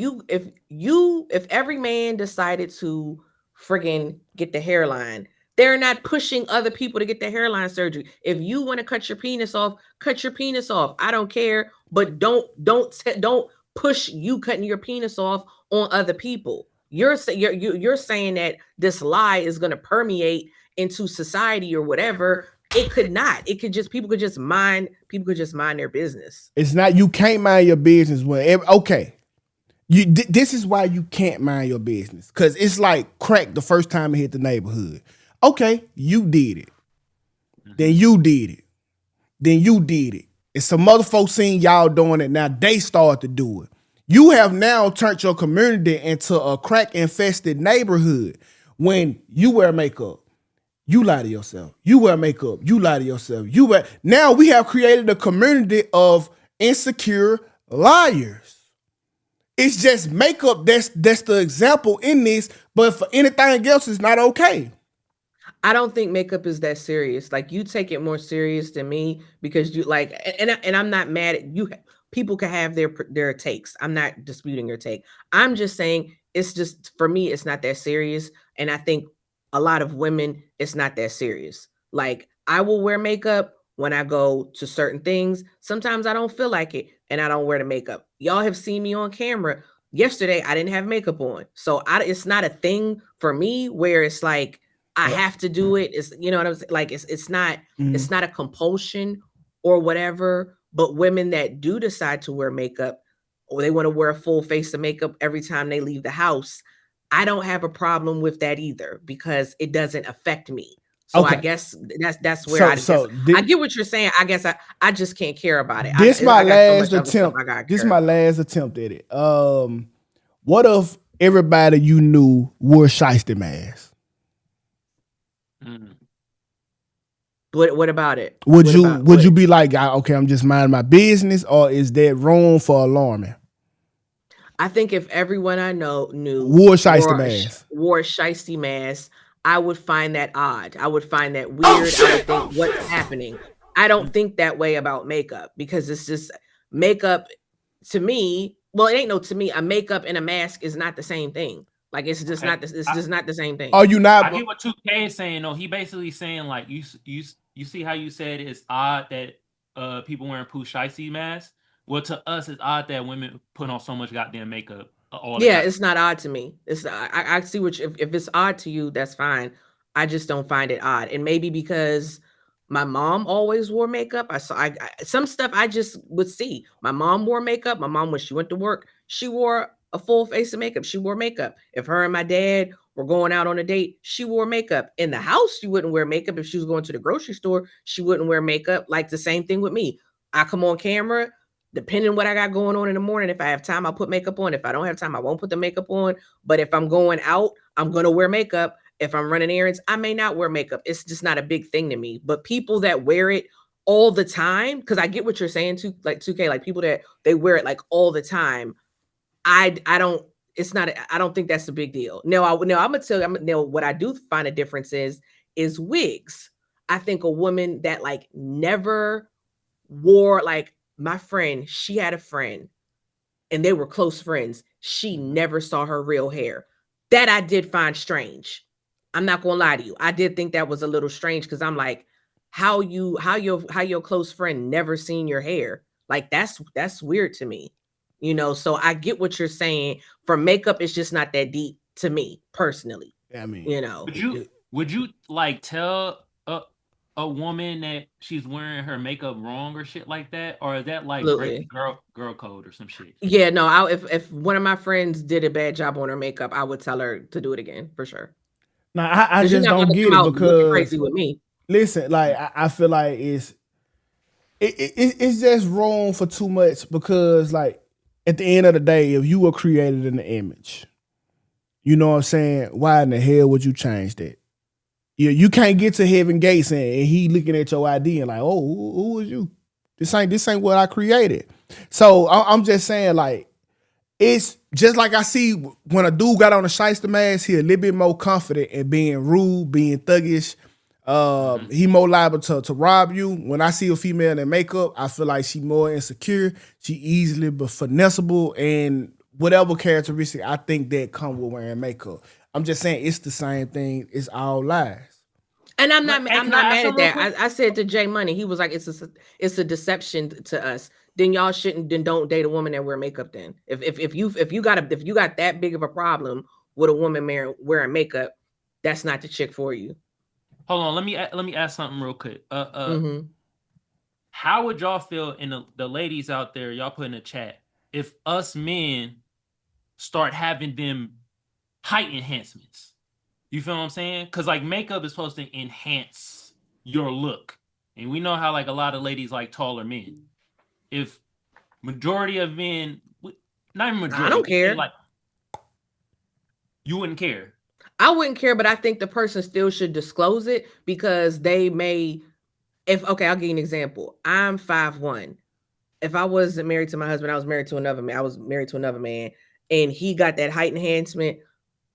every man decided to friggin' get the hairline, they're not pushing other people to get the hairline surgery. If you want to cut your penis off, cut your penis off. I don't care, but don't push you cutting your penis off on other people. You're saying that this lie is going to permeate into society or whatever. It could not. It could just people could just mind their business. It's not. You can't mind your business when okay. This is why you can't mind your business, because it's like crack the first time it hit the neighborhood. Okay, you did it. Then you did it. Then you did it. And some other folks seen y'all doing it. Now they start to do it. You have now turned your community into a crack-infested neighborhood. When you wear makeup, you lie to yourself. You wear makeup, you lie to yourself. Now we have created a community of insecure liars. It's just makeup that's the example in this, but for anything else, it's not okay. I don't think makeup is that serious. Like, you take it more serious than me because you like, and I'm not mad at you. People can have their takes. I'm not disputing your take. I'm just saying it's just, for me, it's not that serious. And I think a lot of women, it's not that serious. Like, I will wear makeup when I go to certain things. Sometimes I don't feel like it and I don't wear the makeup. Y'all have seen me on camera. Yesterday, I didn't have makeup on. So it's not a thing for me where it's like, I have to do it. It's, you know what I'm saying? Like, it's not a compulsion or whatever. But women that do decide to wear makeup, or they want to wear a full face of makeup every time they leave the house, I don't have a problem with that either, because it doesn't affect me. So I guess that's where I get what you're saying. I guess I just can't care about it. This is my last attempt. This is my last attempt at it. What if everybody you knew wore shiesty masks? What about it? Would you be like, okay, I'm just minding my business, or is there room for alarming? I think if everyone I knew wore shiesty masks, I would find that odd. I would find that weird. I would think, what's happening? I don't think that way about makeup, because it's just makeup to me. Well, it ain't no to me. A makeup and a mask is not the same thing. Like, it's just not. It's just not the same thing. Are you not? I get what Tukay is saying. No, he basically saying, like, you see how you said it's odd that people wearing Pushaisi masks. Well, to us, it's odd that women put on so much goddamn makeup. Yeah, it's not odd to me. I see what if it's odd to you, that's fine. I just don't find it odd, and maybe because my mom always wore makeup. Some stuff I just would see. My mom wore makeup. My mom, when she went to work, she wore a full face of makeup. She wore makeup. If her and my dad were going out on a date, she wore makeup. In the house, she wouldn't wear makeup. If she was going to the grocery store, she wouldn't wear makeup. Like the same thing with me. I come on camera. Depending on what I got going on in the morning, if I have time, I'll put makeup on. If I don't have time, I won't put the makeup on. But if I'm going out, I'm going to wear makeup. If I'm running errands, I may not wear makeup. It's just not a big thing to me. But people that wear it all the time, because I get what you're saying too, like 2K, like people that they wear it like all the time. I don't. It's not. I don't think that's a big deal. No, I'm gonna tell you. No, what I do find a difference is wigs. I think a woman that like never wore like. My friend, she had a friend and they were close friends. She never saw her real hair. That I did find strange. I'm not gonna lie to you. I did think that was a little strange because I'm like, how your close friend never seen your hair? Like that's weird to me. You know, so I get what you're saying. For makeup, it's just not that deep to me personally. I mean, you know. Would you like tell a woman that she's wearing her makeup wrong or shit like that, or is that like breaking girl code or some shit? Yeah, no. If one of my friends did a bad job on her makeup, I would tell her to do it again for sure. Now I just don't get it because crazy with me. Listen, like I feel like it's just wrong for too much because like at the end of the day, if you were created in the image, you know what I'm saying? Why in the hell would you change that? You can't get to heaven gates and he looking at your ID and like, oh, who is you? This ain't what I created. So I'm just saying, like, it's just like I see when a dude got on a shyster mask, he a little bit more confident in being rude, being thuggish. He more liable to rob you. When I see a female in makeup, I feel like she more insecure. She easily but finessable and whatever characteristic I think that come with wearing makeup. I'm just saying it's the same thing. It's all lies. And I'm not mad at that. I said to Jay Money, he was like, it's a deception to us. Then y'all don't date a woman that wear makeup. Then if you got that big of a problem with a woman wearing makeup, that's not the chick for you. Hold on, let me ask something real quick. How would y'all feel in the ladies out there? Y'all put in the chat if us men start having them height enhancements. You feel what I'm saying? Because like makeup is supposed to enhance your look. And we know how like a lot of ladies like taller men. If majority of men, not even majority, I don't care. like, you wouldn't care. I wouldn't care, but I think the person still should disclose it because they may, I'll give you an example. I'm 5'1". If I wasn't married to my husband, I was married to another man, and he got that height enhancement.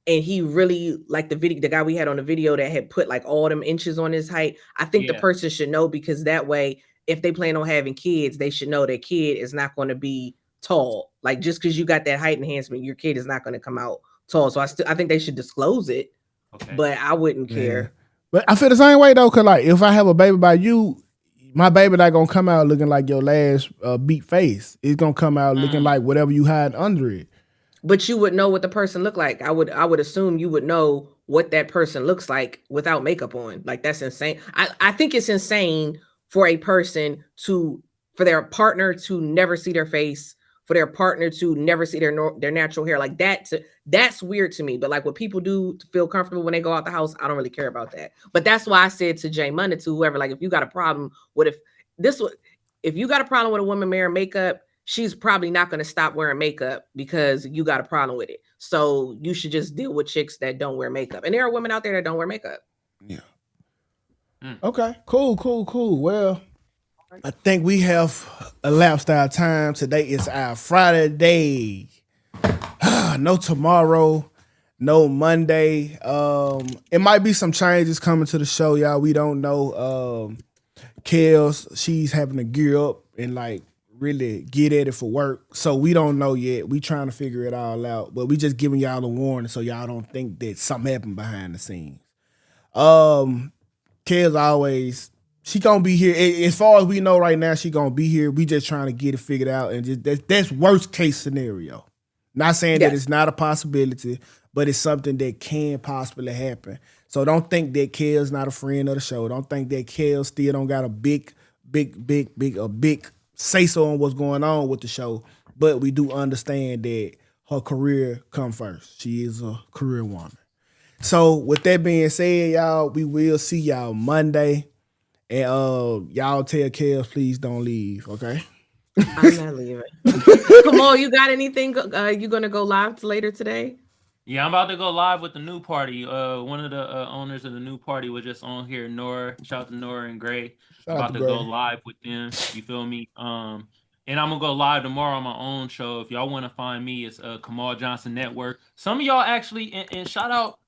And he really like the guy we had on the video that had put like all them inches on his height. I think the person should know because that way, if they plan on having kids, they should know their kid is not going to be tall. Like just because you got that height enhancement, your kid is not going to come out tall. So I think they should disclose it. Okay. But I wouldn't care. But I feel the same way though, cause like if I have a baby by you, my baby not gonna come out looking like your last beat face. It's gonna come out looking like whatever you had under it. But you would know what the person looked like. I would assume you would know what that person looks like without makeup on. Like that's insane. I think it's insane for a person for their partner to never see their face, for their partner to never see their natural hair. Like that's weird to me. But like what people do to feel comfortable when they go out the house, I don't really care about that. But that's why I said to Jay Money, to whoever, like if you got a problem with if you got a problem with a woman wearing makeup, she's probably not going to stop wearing makeup because you got a problem with it. So you should just deal with chicks that don't wear makeup. And there are women out there that don't wear makeup. Yeah. Okay, cool. Well, I think we have elapsed our time. Today is our Friday day. No tomorrow, no Monday. It might be some changes coming to the show, y'all. We don't know. Kels, she's having to gear up and like really get at it for work. So we don't know yet. We trying to figure it all out. But we just giving y'all a warning so y'all don't think that something happened behind the scenes. Kels always She gonna be here. As far as we know right now, she gonna be here. We just trying to get it figured out, and just that's worst case scenario. Not saying that it's not a possibility, but it's something that can possibly happen. So don't think that Kel's not a friend of the show. Don't think that Kel still don't got a big say-so on what's going on with the show. But we do understand that her career come first. She is a career woman. So with that being said, y'all, we will see y'all Monday. And y'all tell Kel, please don't leave, okay? I'm not leaving. Come on, you got anything? You gonna go live later today? Yeah, I'm about to go live with the new party. One of the owners of the new party was just on here, Nora. Shout out to Nora and Gray. About to go live with them. You feel me? And I'm gonna go live tomorrow on my own show. If y'all want to find me, it's Kamal Johnson Network. Some of y'all actually, and shout out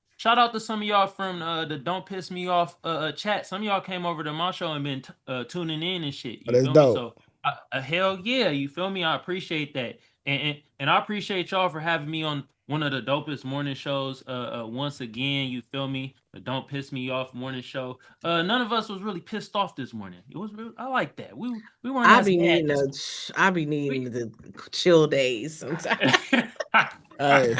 to some of y'all from the Don't Piss Me Off chat. Some of y'all came over to my show and been tuning in and shit. You feel me? So hell yeah, you feel me? I appreciate that, and I appreciate y'all for having me on one of the dopest morning shows. Once again, you feel me? The Don't Piss Me Off morning show. None of us was really pissed off this morning. It was really, I like that. We weren't. I be needing the chill days sometimes. Hey.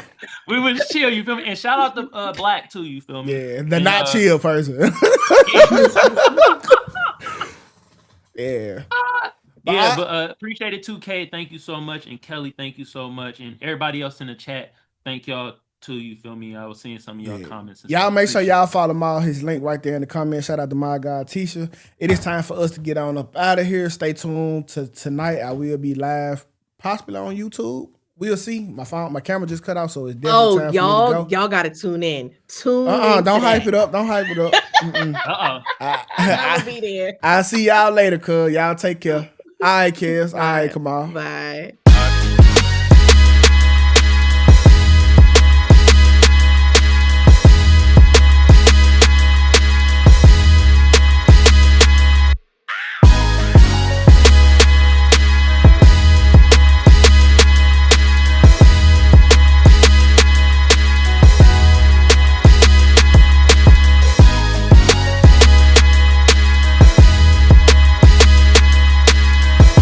We was chill, you feel me? And shout out to Black too, you feel me? Yeah, the not chill person. Yeah. Yeah, but appreciate it, Tukay. Thank you so much. And Kelly, thank you so much. And everybody else in the chat, thank y'all too, you feel me? I was seeing some of y'all comments. Y'all make sure y'all follow Mal, his link right there in the comments. Shout out to my guy, Tisha. It is time for us to get on up out of here. Stay tuned to tonight. I will be live, possibly on YouTube. We'll see. My camera just cut off, so it's definitely time for me to go. Y'all gotta tune in. Don't hype it up. Don't hype it up. I'll be there. I'll see y'all later, cuz. Y'all take care. All right, kids. All right, come on. Bye.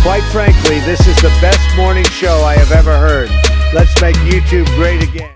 Quite frankly, this is the best morning show I have ever heard. Let's make YouTube great again.